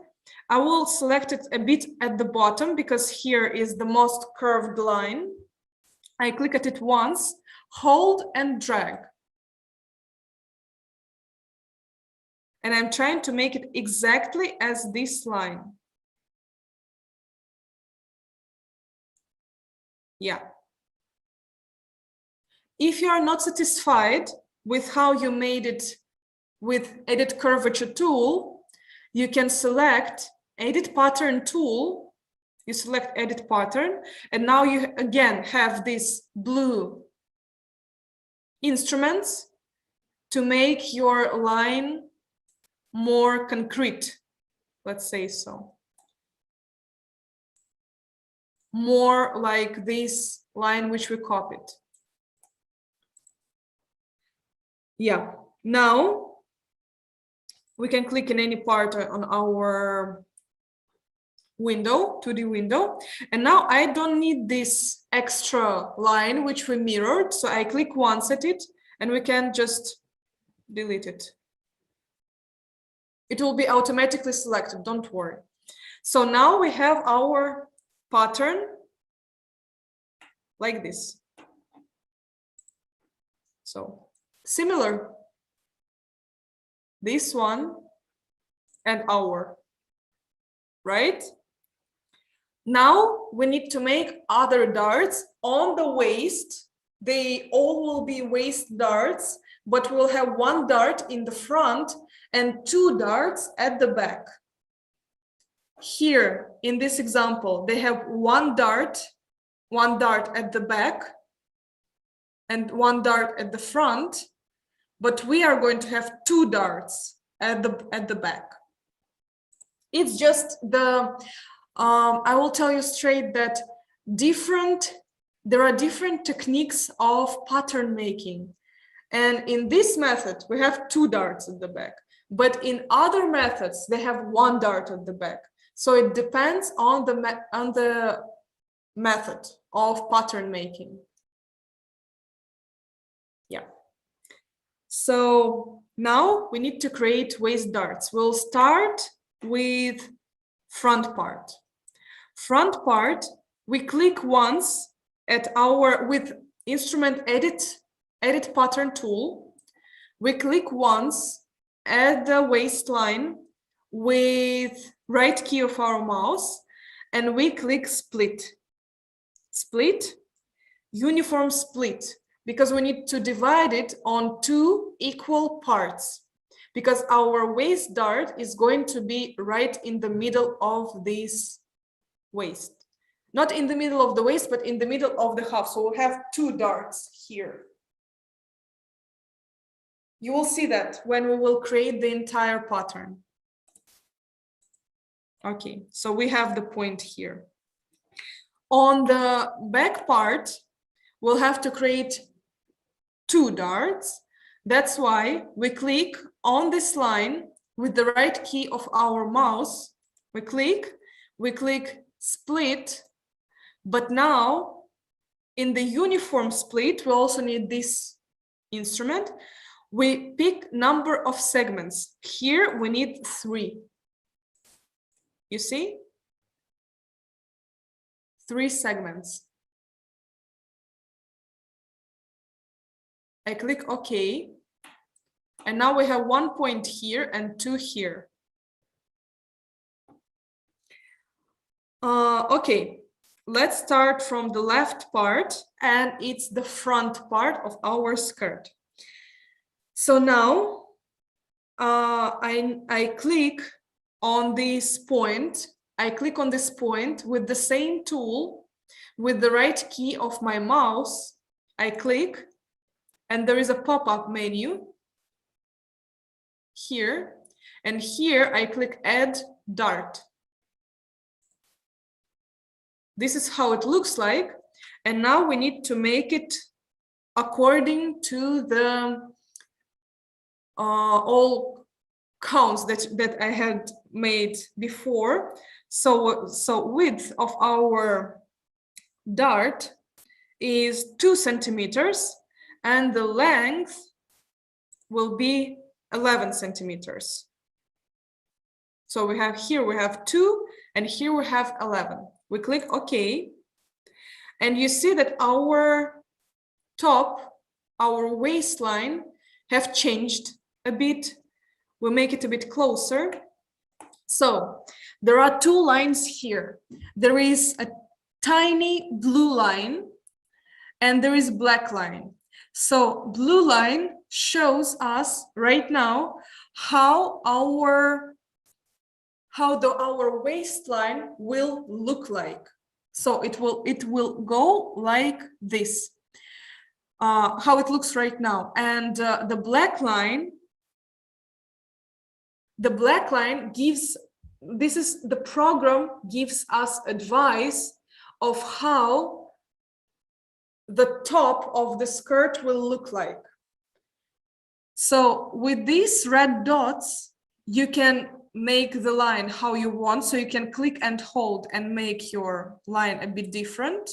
I will select it a bit at the bottom because here is the most curved line. I click at it once, hold and drag. And I'm trying to make it exactly as this line. Yeah. If you are not satisfied with how you made it with Edit Curvature tool, you can select Edit Pattern tool. You select Edit Pattern, and now you again have these blue instruments to make your line more concrete, let's say so. More like this line which we copied. Yeah, now we can click in any part on our window, 2D window. And now I don't need this extra line which we mirrored. So I click once at it and we can just delete it. It will be automatically selected, don't worry. So now we have our pattern like this. So similar, this one and our, right? Now we need to make other darts on the waist. They all will be waist darts, but we'll have one dart in the front and two darts at the back. Here in this example, they have one dart at the back and one dart at the front, but we are going to have two darts at the back. It's just the, I will tell you straight that there are different techniques of pattern making. And in this method, we have two darts at the back, but in other methods, they have one dart at the back. So it depends on the method of pattern making. Yeah. So now we need to create waist darts. We'll start with front part. Front part, we click once at with instrument edit pattern tool. We click once at the waistline with right key of our mouse, and we click split. Split, uniform split, because we need to divide it on two equal parts, because our waist dart is going to be right in the middle of this waist. Not in the middle of the waist, but in the middle of the half. So we'll have two darts here. You will see that when we will create the entire pattern. Okay, so we have the point here. On the back part, we'll have to create two darts. That's why we click on this line with the right key of our mouse, we click split, but now in the uniform split, we also need this instrument. We pick number of segments. Here we need 3. You see? 3 segments. I click OK. And now we have 1 point here and 2 here. Okay, let's start from the left part, and it's the front part of our skirt. So now I click on this point. I click on this point with the same tool, with the right key of my mouse. I click, and there is a pop-up menu here, and here I click Add Dart. This is how it looks like, and now we need to make it according to the all counts that I had made before. So width of our dart is 2 centimeters, and the length will be 11 centimeters. So we have 2, and here we have 11. We click OK, and you see that our top, our waistline have changed a bit. We'll make it a bit closer. So there are 2 lines here. There is a tiny blue line, and there is black line. So blue line shows us right now how our waistline will look like. So it will go like this, how it looks right now. And the black line gives, this is the program gives us advice of how the top of the skirt will look like. So with these red dots, you can make the line how you want. So you can click and hold and make your line a bit different.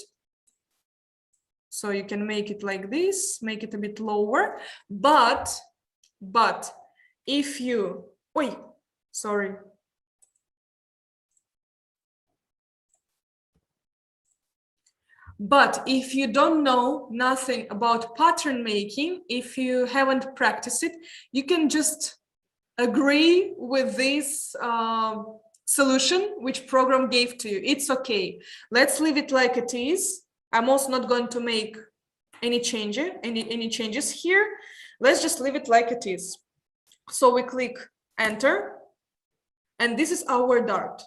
So you can make it like this, make it a bit lower. But if you, sorry. But if you don't know nothing about pattern making, if you haven't practiced it, you can just agree with this solution which program gave to you. It's okay. Let's leave it like it is. I'm also not going to make any changes here. Let's just leave it like it is. So we click enter, and this is our dart.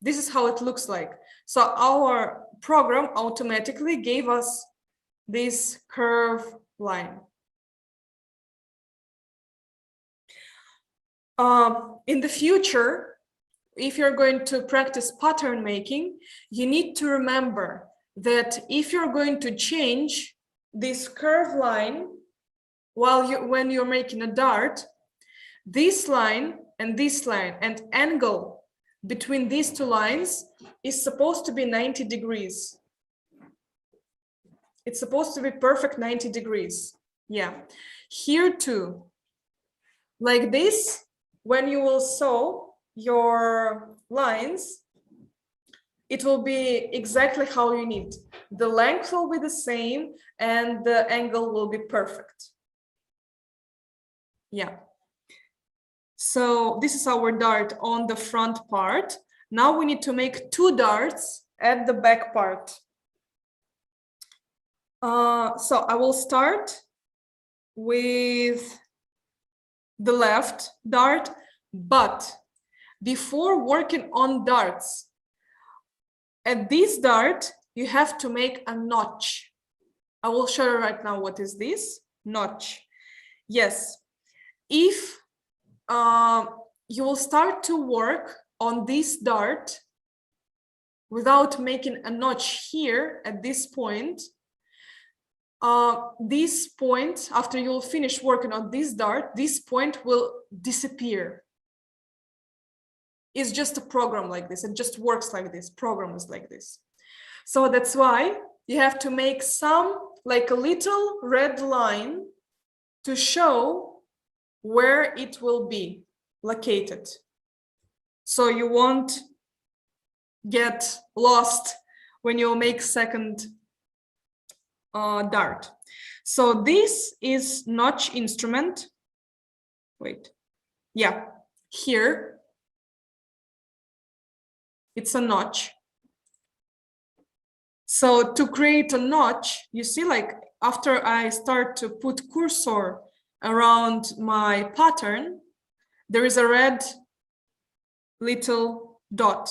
This is how it looks like. So our program automatically gave us this curve line. In the future, if you're going to practice pattern making, you need to remember that if you're going to change this curve line when you're making a dart, this line and angle between these 2 lines is supposed to be 90 degrees. It's supposed to be perfect 90 degrees. Yeah. Here too. Like this, when you will sew your lines, it will be exactly how you need. The length will be the same and the angle will be perfect. Yeah. So this is our dart on the front part. Now we need to make 2 darts at the back part. So I will start with the left dart, but before working on darts, at this dart, you have to make a notch. I will show you right now what is this notch. Yes, if you will start to work on this dart without making a notch here at this point, after you'll finish working on this dart, this point will disappear. is just a program like this. It just works like this. Program is like this. So that's why you have to make some, like a little red line to show where it will be located. So you won't get lost when you make second dart. So this is notch instrument. Wait, yeah, here. It's a notch. So to create a notch, you see, like after I start to put cursor around my pattern, there is a red little dot.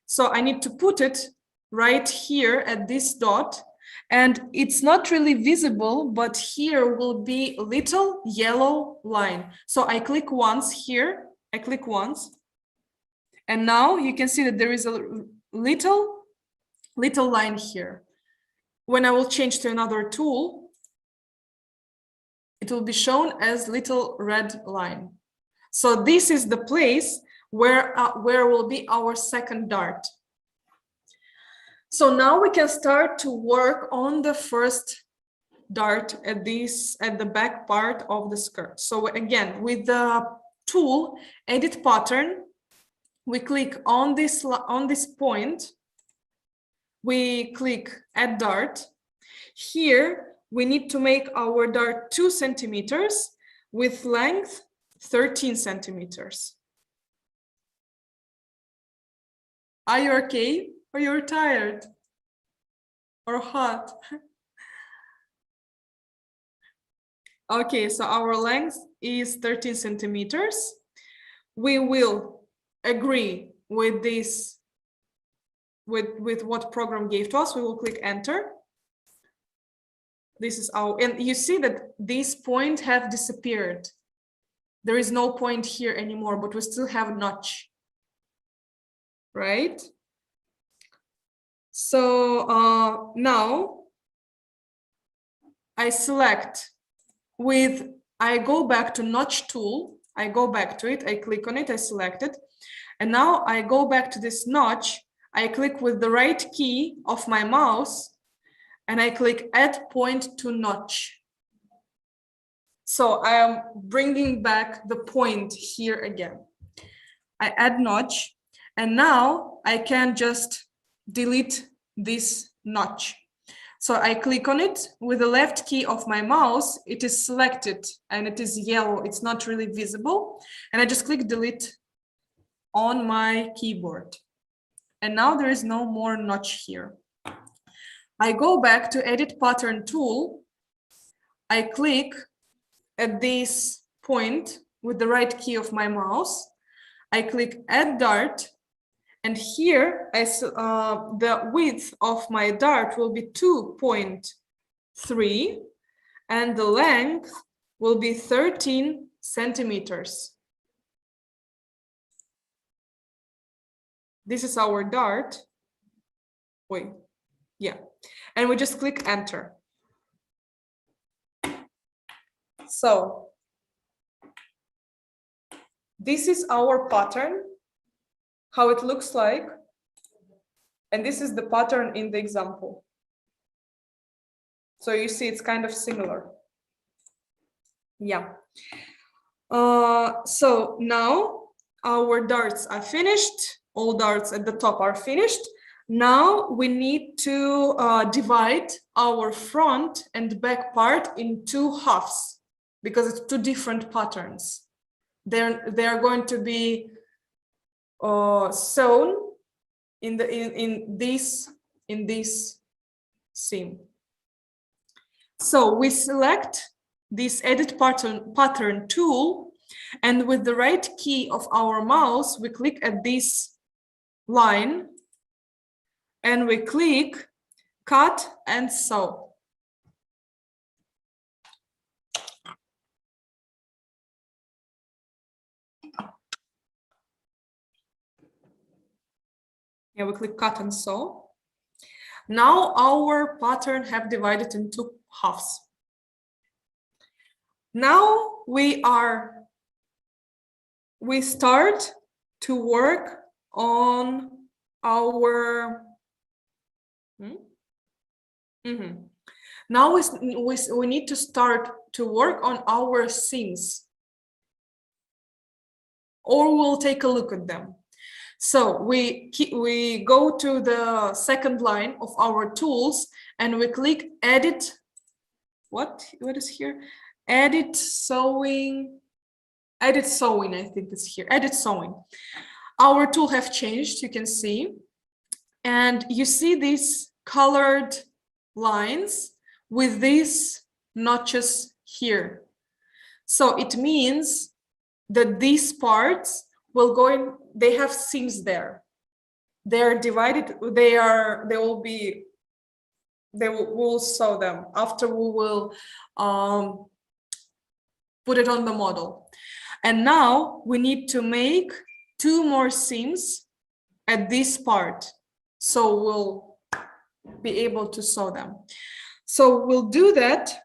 So I need to put it right here at this dot, and it's not really visible, but here will be a little yellow line. So I click once here, I click once, and now you can see that there is a little line here. When I will change to another tool, it will be shown as little red line. So this is the place where will be our second dart. So now we can start to work on the first dart at the back part of the skirt. So again, with the tool edit pattern, we click on this point, we click add dart. Here we need to make our dart 2 centimeters with length 13 centimeters. Are you okay? Or you're tired? Or hot? Okay, so our length is 13 centimeters. We will agree with this, with what program gave to us. We will click enter. This is our, and you see that these points have disappeared. There is no point here anymore, but we still have a notch, right? So now I select I go back to notch tool, I go back to it, I click on it, I select it, and now I go back to this notch, I click with the right key of my mouse, and I click add point to notch. So I am bringing back the point here again. I add notch, and now I can just delete this notch. So I click on it with the left key of my mouse, it is selected and it is yellow, it's not really visible. And I just click delete on my keyboard. And now there is no more notch here. I go back to edit pattern tool. I click at this point with the right key of my mouse. I click add dart. And here, the width of my dart will be 2.3, and the length will be 13 centimeters. This is our dart. Wait, yeah. And we just click enter. So this is our pattern, how it looks like, and this is the pattern in the example. So you see it's kind of similar. Yeah. So now our darts are finished. All darts at the top are finished. Now we need to divide our front and back part in 2 halves, because it's 2 different patterns. They are going to be sewn in this seam. So we select this edit pattern tool, and with the right key of our mouse we click at this line and we click cut and sew. Yeah, we click cut and sew. Now our pattern have divided into halves. Now we start to work on our now we need to start to work on our seams, or we'll take a look at them. So we go to the second line of our tools and we click edit. What is here? Edit sewing. Edit sewing, I think it's here. Edit sewing. Our tool have changed, you can see. And you see these colored lines with these notches here. So it means that these parts will go in, they have seams there. They're divided, we'll sew them after we will put it on the model. And now we need to make 2 more seams at this part. So we'll be able to sew them. So we'll do that.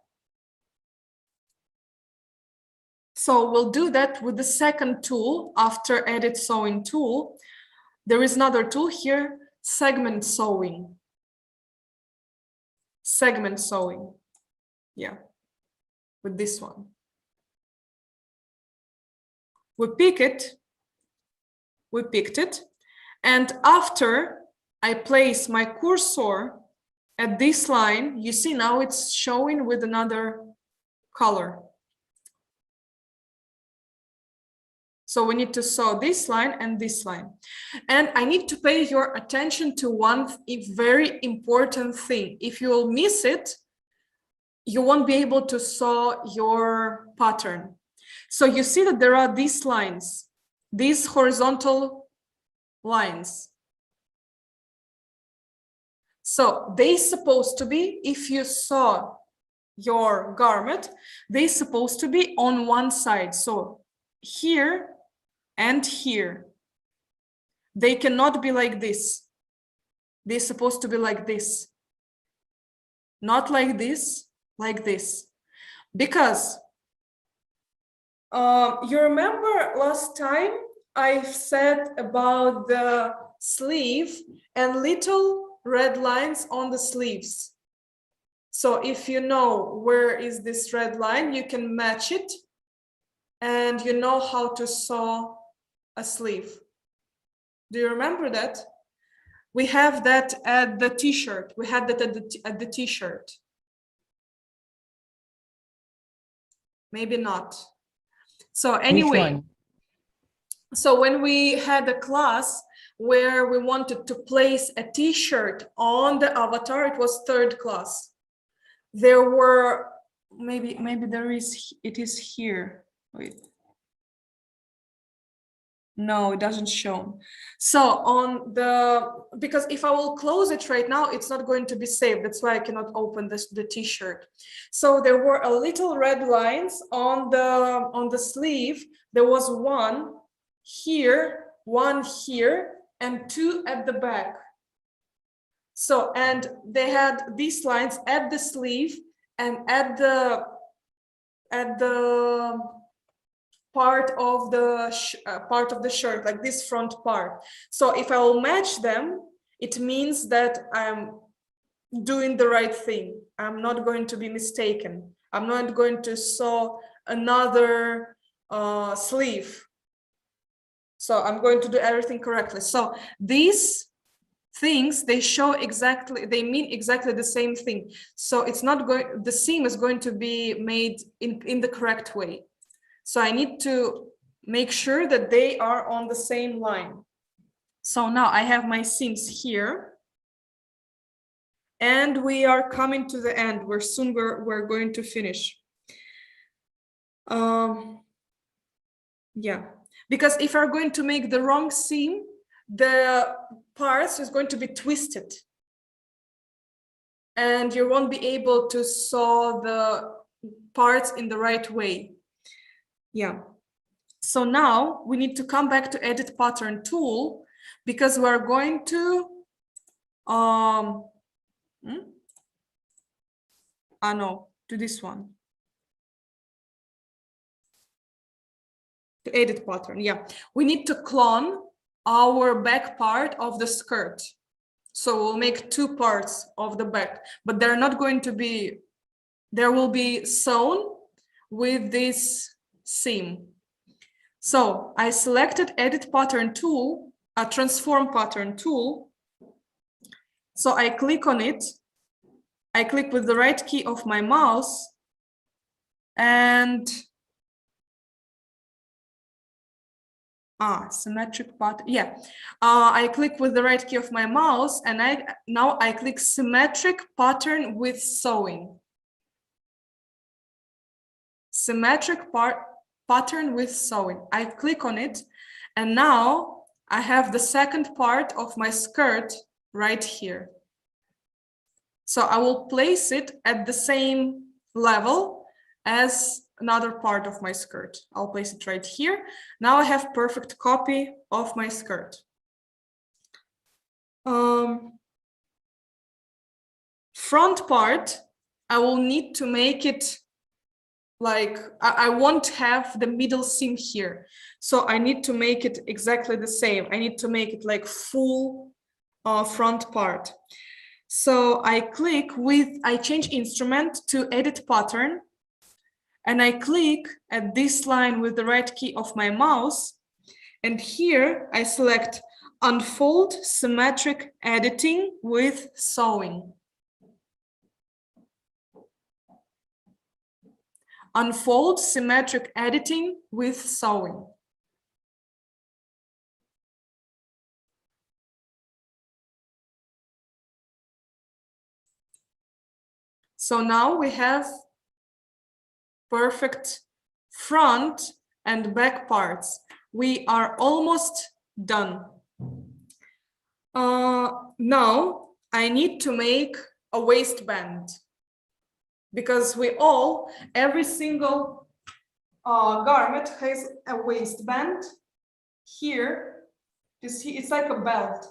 So we'll do that with the second tool after edit sewing tool. There is another tool here, segment sewing. Segment sewing. Yeah, with this one. We picked it. And after I place my cursor at this line, you see now it's showing with another color. So we need to sew this line and this line. And I need to pay your attention to one very important thing. If you will miss it, you won't be able to sew your pattern. So you see that there are these lines, these horizontal lines. So they supposed to be, if you sew your garment, they supposed to be on one side. So here and here. They cannot be like this. They're supposed to be like this. Not like this, like this. Because you remember last time I said about the sleeve and little red lines on the sleeves. So if you know where is this red line, you can match it and you know how to sew a sleeve. Do you remember that? We have that at the t-shirt. We had that at the t-shirt. Maybe not. So anyway, so when we had a class where we wanted to place a t-shirt on the avatar, it was 3rd class. There were, maybe there is, it is here. Wait. No, it doesn't show. So on the, because if I will close it right now, it's not going to be saved. That's why I cannot open the t-shirt. So there were a little red lines on the sleeve. There was one here, and 2 at the back. So, and they had these lines at the sleeve and at the part of the shirt, like this front part. So if I will match them, it means that I'm doing the right thing. I'm not going to be mistaken. I'm not going to sew another sleeve. So I'm going to do everything correctly. So these things, they show exactly, they mean exactly the same thing. So it's not going, the seam is going to be made in the correct way. So I need to make sure that they are on the same line. So now I have my seams here. And we are coming to the end. We're going to finish. Yeah, because if I'm going to make the wrong seam, the parts is going to be twisted. And you won't be able to sew the parts in the right way. Yeah. So now we need to come back to edit pattern tool because we're going to no, to this one. To edit pattern, yeah. We need to clone our back part of the skirt. So we'll make two parts of the back, but they're not going to be, there will be sewn with this seam. So I selected edit pattern tool, a transform pattern tool. So I click on it. I click with the right key of my mouse and symmetric pattern. Yeah, I click with the right key of my mouse and now I click symmetric pattern with sewing. Symmetric pattern with sewing. I click on it and now I have the second part of my skirt right here. So I will place it at the same level as another part of my skirt. I'll place it right here. Now I have perfect copy of my skirt. Front part, I will need to make it like, I won't have the middle seam here. So I need to make it exactly the same. I need to make it like full front part. So I change instrument to edit pattern. And I click at this line with the right key of my mouse. And here I select unfold symmetric editing with sewing. Unfold symmetric editing with sewing. So now we have perfect front and back parts. We are almost done. Now I need to make a waistband because every single garment has a waistband. Here, you see, it's like a belt.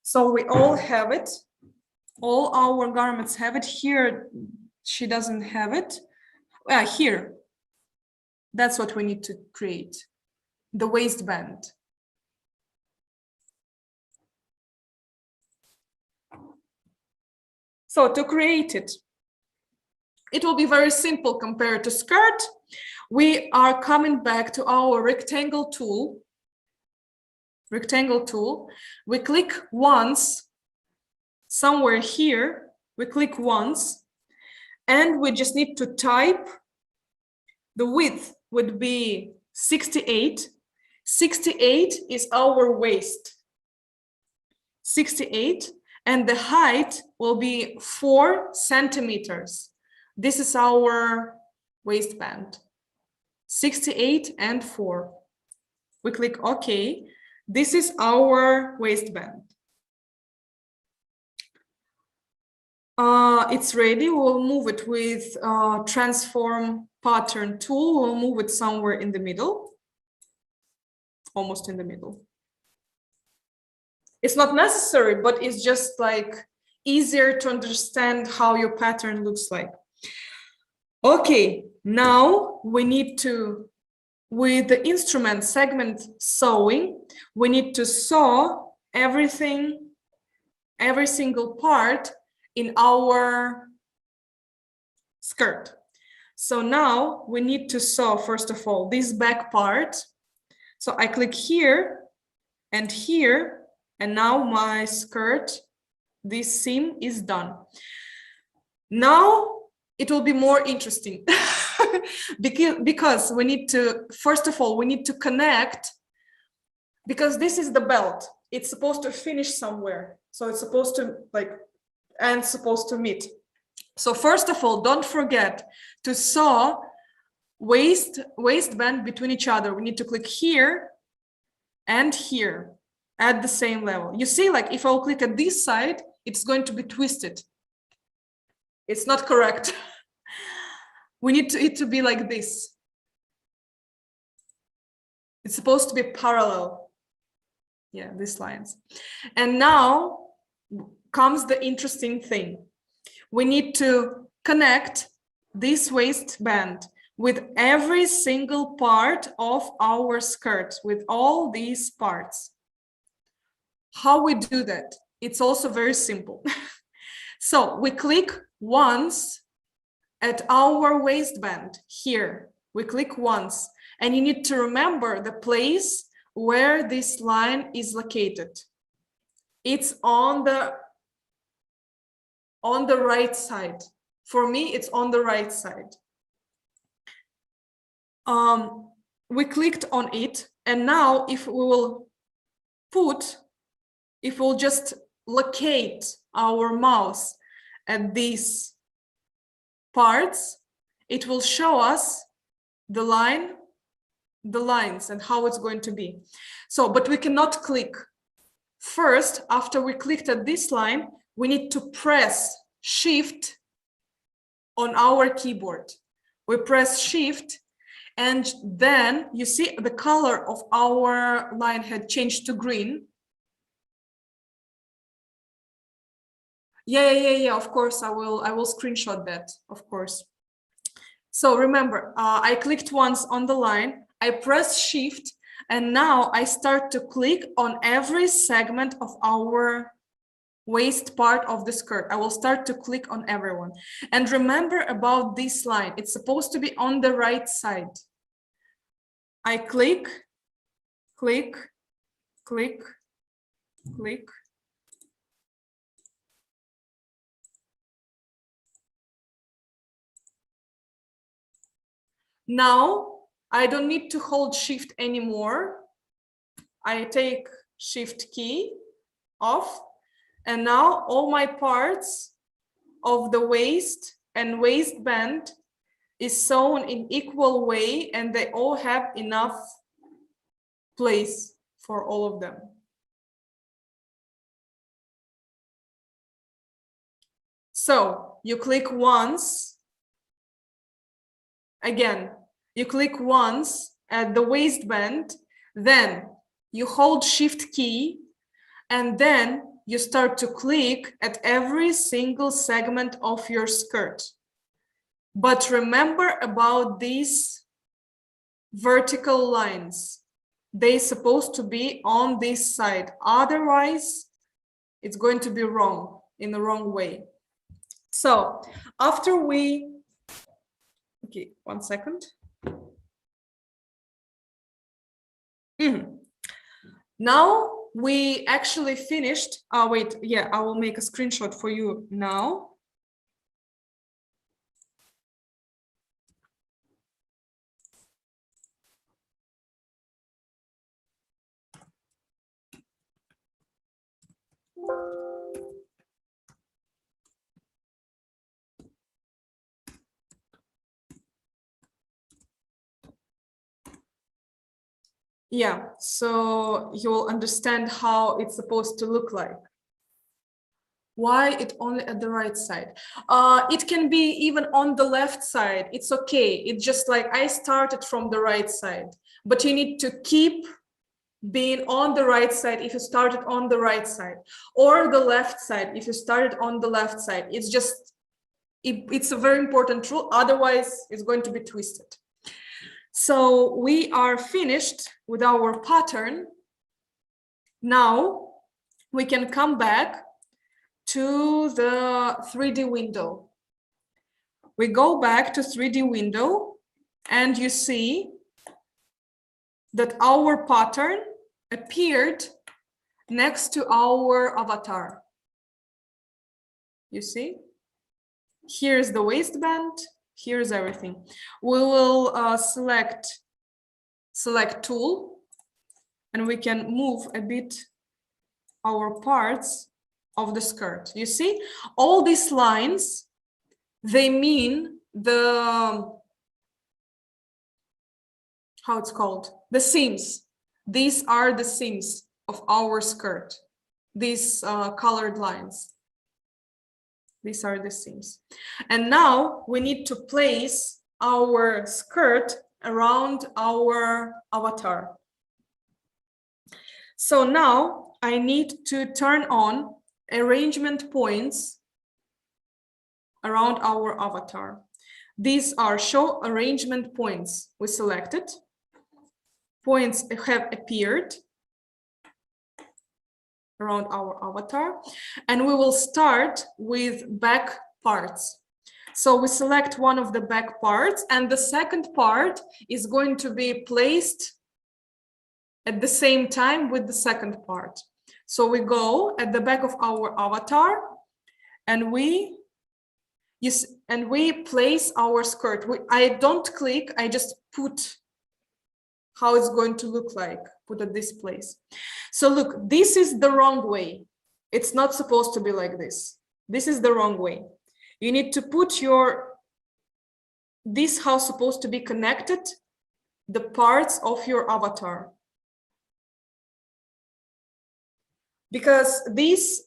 So we all have it. All our garments have it. Here, she doesn't have it. Here, that's what we need to create, the waistband. So to create it, it will be very simple compared to skirt. We are coming back to our rectangle tool. We click once, somewhere here, we click once, and we just need to type. The width would be 68. 68 is our waist. 68, and the height will be 4 centimeters. This is our waistband. 68 and 4. We click OK. This is our waistband. It's ready. We'll move it with transform pattern tool. We'll move it somewhere in the middle, almost in the middle. It's not necessary, but it's just like easier to understand how your pattern looks like. Okay, now we need to, with the instrument segment sewing, we need to sew everything, every single part in our skirt. So now we need to sew, first of all, this back part. So I click here and here, and now my skirt, this seam is done. Now it will be more interesting because we need to, first of all, we need to connect, because this is the belt. It's supposed to finish somewhere. So it's supposed to supposed to meet. So first of all, don't forget to sew waistband between each other. We need to click here and here at the same level. You see, like if I'll click at this side, it's going to be twisted. It's not correct. We need it to be like this. It's supposed to be parallel. Yeah, these lines. And now comes the interesting thing. We need to connect this waistband with every single part of our skirt, with all these parts. How we do that? It's also very simple. So we click once at our waistband here. We click once, and you need to remember the place where this line is located. It's on the right side. For me, it's on the right side. We clicked on it, and now if we'll just locate our mouse at these parts, it will show us the lines and how it's going to be. So, but we cannot click. First, after we clicked at this line, we need to press Shift on our keyboard. We press Shift, and then you see the color of our line had changed to green. Yeah, of course, I will screenshot that, of course. So remember, I clicked once on the line, I press Shift, and now I start to click on every segment of our waist part of the skirt. I will start to click on everyone. And remember about this line, it's supposed to be on the right side. I click, click, click, click. Now I don't need to hold Shift anymore. I take Shift key off, and now all my parts of the waist and waistband is sewn in equal way, and they all have enough place for all of them. So you click once, again, you click once at the waistband, then you hold Shift key, and then you start to click at every single segment of your skirt. But remember about these vertical lines. They're supposed to be on this side. Otherwise, it's going to be wrong, in the wrong way. So after we, okay, 1 second. Now we actually finished. Wait, yeah, I will make a screenshot for you now. Yeah, so you'll understand how it's supposed to look like. Why it only at the right side? It can be even on the left side. It's okay. It's just like I started from the right side, but you need to keep being on the right side if you started on the right side, or the left side if you started on the left side. It's just, it's a very important rule. Otherwise, it's going to be twisted. So we are finished with our pattern. Now we can come back to the 3D window. We go back to 3D window, and you see that our pattern appeared next to our avatar. You see? Here's the waistband. Here's everything. We will select tool, and we can move a bit our parts of the skirt. You see, all these lines, they mean the, how it's called, the seams. These are the seams of our skirt, these colored lines. These are the seams. And now we need to place our skirt around our avatar. So now I need to turn on arrangement points around our avatar. These are show arrangement points. We selected. Points have appeared around our avatar, and we will start with back parts. So we select one of the back parts, and the second part is going to be placed at the same time with the second part. So we go at the back of our avatar, and we place our skirt. I don't click, I just put how it's going to look like, put at this place. So look, this is the wrong way. It's not supposed to be like this. This is the wrong way. You need to put this how supposed to be connected, the parts of your avatar. Because this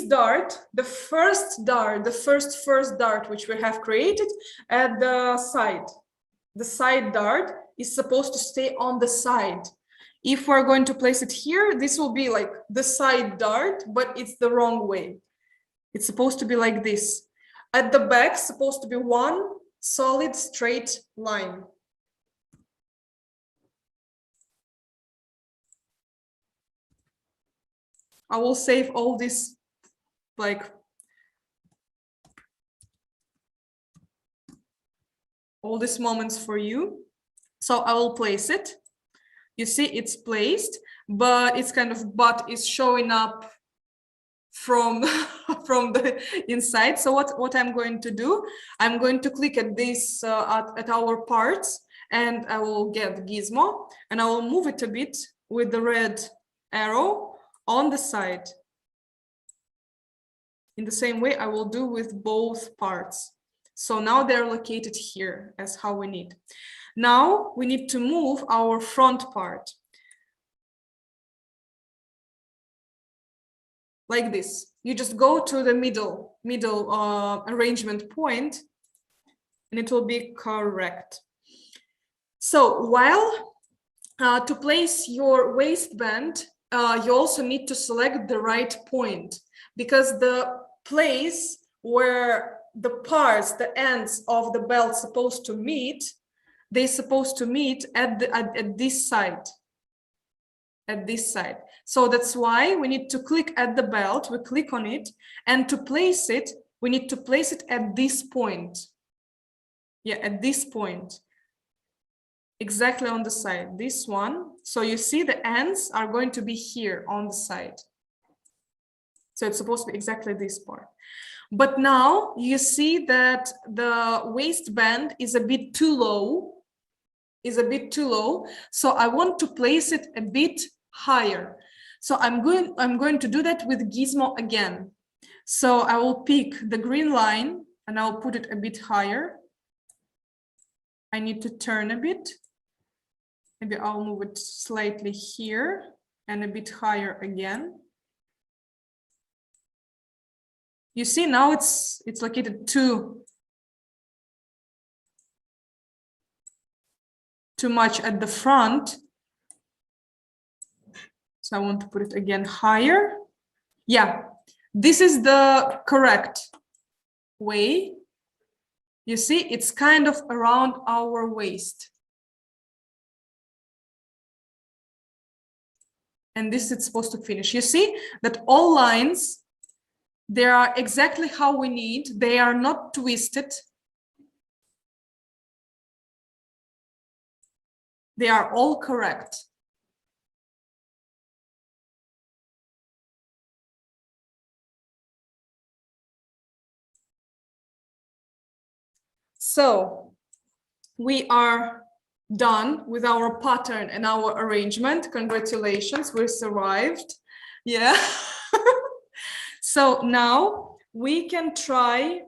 dart, the first dart which we have created at the side dart is supposed to stay on the side. If we're going to place it here, this will be like the side dart, but it's the wrong way. It's supposed to be like this. At the back, supposed to be one solid straight line. I will save all this, like, all these moments for you. So I will place it. You see it's placed, but it's kind of butt is showing up from from the inside. So what I'm going to do, I'm going to click at this at our parts, and I will get gizmo, and I will move it a bit with the red arrow on the side. In the same way I will do with both parts. So now they're located here as how we need. Now we need to move our front part. Like this. You just go to the middle arrangement point, and it will be correct. So while to place your waistband, you also need to select the right point, because the place where the parts, the ends of the belt supposed to meet, they're supposed to meet at this side. At this side. So that's why we need to click at the belt, we click on it, and to place it, we need to place it at this point. Yeah, at this point. Exactly on the side, this one. So you see the ends are going to be here on the side. So it's supposed to be exactly this part. But now you see that the waistband is a bit too low. So I want to place it a bit higher. So I'm going to do that with gizmo again. So I will pick the green line and I'll put it a bit higher. I need to turn a bit. Maybe I'll move it slightly here and a bit higher again. You see now it's located too much at the front. So I want to put it again higher. Yeah, this is the correct way. You see, it's kind of around our waist. And this is supposed to finish. You see that all lines, they are exactly how we need. They are not twisted. They are all correct. So we are done with our pattern and our arrangement. Congratulations, we survived. Yeah. So now we can try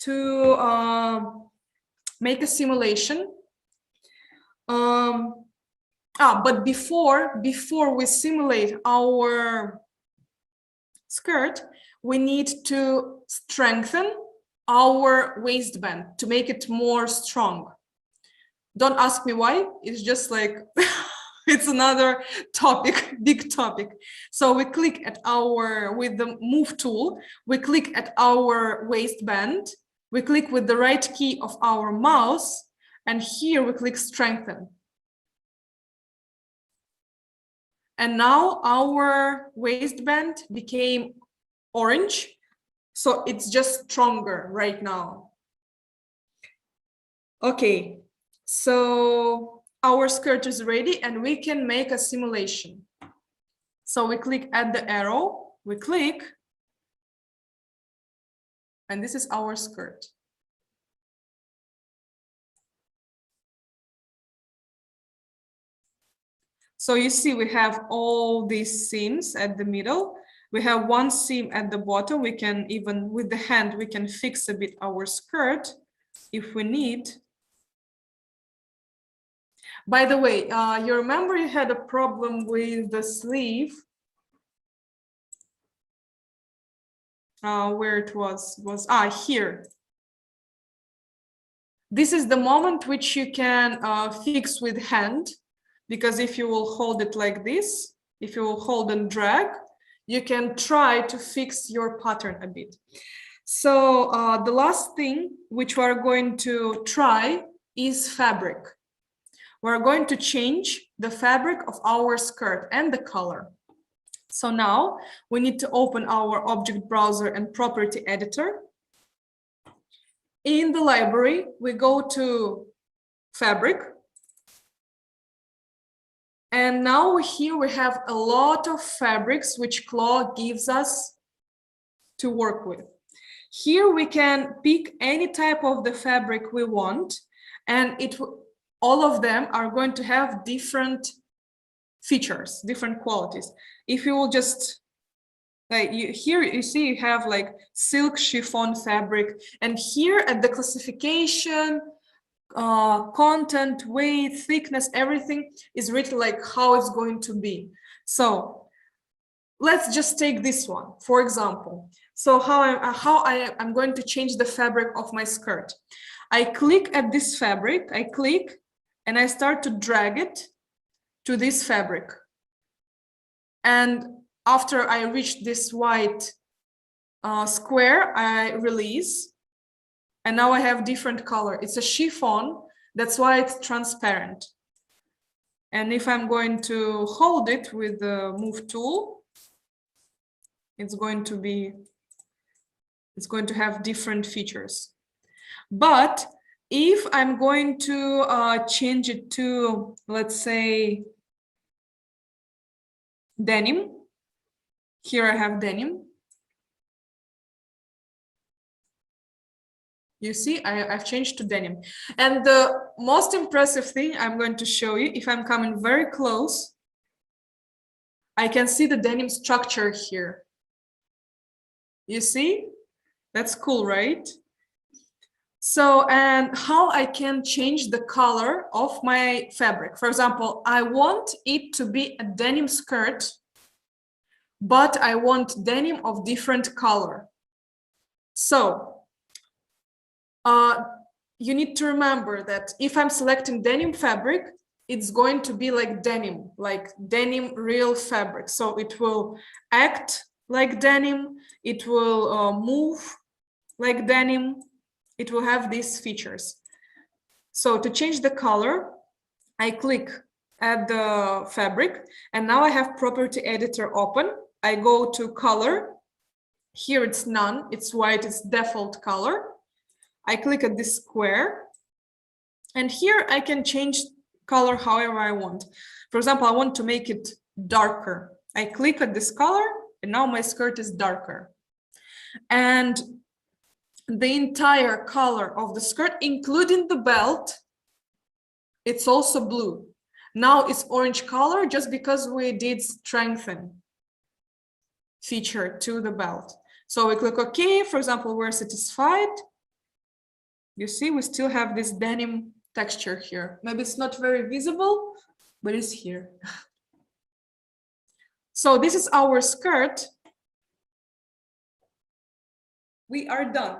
to make a simulation. But before we simulate our skirt, we need to strengthen our waistband to make it more strong. Don't ask me why, it's just like It's another topic, big topic. So we click at our, with the move tool, we click at our waistband, we click with the right key of our mouse, and here we click strengthen. And now our waistband became orange. So it's just stronger right now. Okay, so our skirt is ready and we can make a simulation. So we click at the arrow, we click, and this is our skirt. So you see we have all these seams at the middle. We have one seam at the bottom. We can even, with the hand, we can fix a bit our skirt if we need. By the way, you remember you had a problem with the sleeve? Where it was here. This is the moment which you can fix with hand, because if you will hold it like this, if you will hold and drag, you can try to fix your pattern a bit. So the last thing which we are going to try is fabric. We're going to change the fabric of our skirt and the color. So now we need to open our object browser and property editor. In the library, we go to fabric. And now here we have a lot of fabrics which CLO gives us to work with. Here we can pick any type of the fabric we want, and all of them are going to have different features, different qualities. If you will just, like here you see you have like silk chiffon fabric, and here at the classification, content, weight, thickness, everything is written like how it's going to be. So let's just take this one, for example. So how I'm going to change the fabric of my skirt. I click at this fabric, I click, and I start to drag it to this fabric. And after I reach this white square, I release. And now I have different color. It's a chiffon, that's why it's transparent. And if I'm going to hold it with the move tool, it's going to have different features. But if I'm going to change it to, let's say, denim, here I have denim. You see, I've changed to denim. And the most impressive thing I'm going to show you, if I'm coming very close, I can see the denim structure here. You see? That's cool, right? So, and how I can change the color of my fabric. For example, I want it to be a denim skirt, but I want denim of different color. So, you need to remember that if I'm selecting denim fabric, it's going to be like denim real fabric. So it will act like denim, it will move like denim, it will have these features. So to change the color, I click at the fabric, and now I have property editor open. I go to color. Here it's none, it's white, it's default color. I click at this square, and here I can change color however I want. For example, I want to make it darker. I click at this color, and now my skirt is darker. And the entire color of the skirt, including the belt, it's also blue. Now it's orange color just because we did strengthen feature to the belt. So we click OK. For example, we're satisfied. You see, we still have this denim texture here. Maybe it's not very visible, but it's here. So this is our skirt. We are done.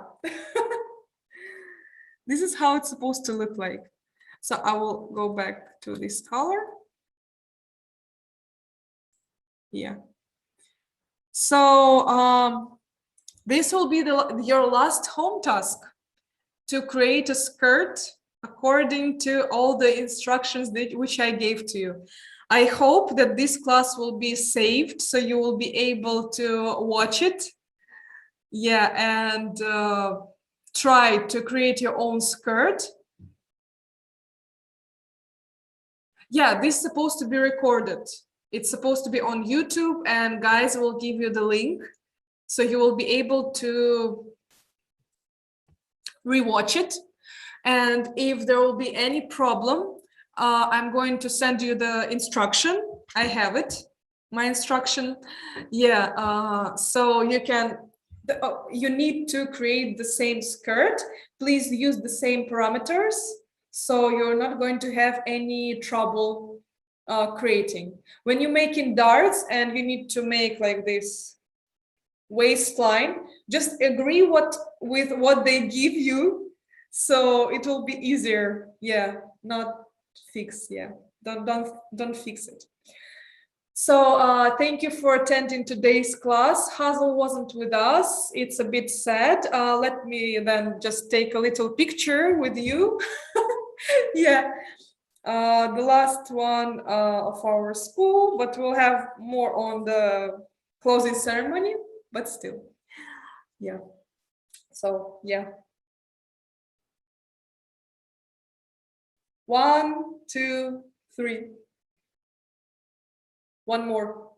This is how it's supposed to look like. So I will go back to this color. Yeah. So this will be your last home task, to create a skirt according to all the instructions which I gave to you. I hope that this class will be saved, so you will be able to watch it. Yeah, and try to create your own skirt. Yeah, this is supposed to be recorded. It's supposed to be on YouTube, and guys will give you the link, so you will be able to rewatch it. And if there will be any problem, I'm going to send you the instruction. I have it, my instruction. Yeah, so you can, you need to create the same skirt. Please use the same parameters, so you're not going to have any trouble creating. When you're making darts and you need to make like this waistline, just agree with what they give you, so it will be easier. Yeah, not fix. Yeah, don't fix it. So thank you for attending today's class. Hazel wasn't with us. It's a bit sad. Let me then just take a little picture with you. Yeah, the last one of our school, but we'll have more on the closing ceremony, but still. Yeah. So yeah. 1, 2, 3. One more.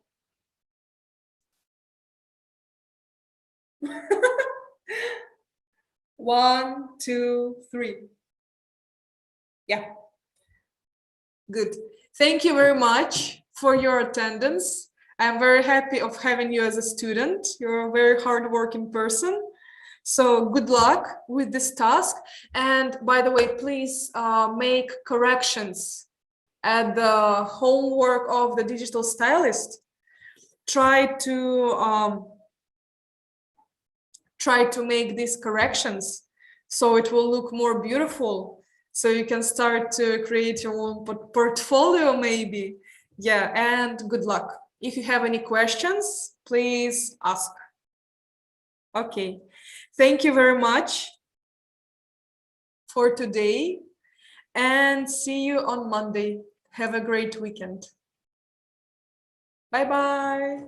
One, two, three. Yeah. Good. Thank you very much for your attendance. I'm very happy of having you as a student. You're a very hardworking person. So good luck with this task. And by the way, please make corrections at the homework of the digital stylist. Try to make these corrections so it will look more beautiful, so you can start to create your own portfolio maybe. Yeah, and good luck. If you have any questions, please ask. Okay, thank you very much for today, and see you on Monday. Have a great weekend. Bye bye.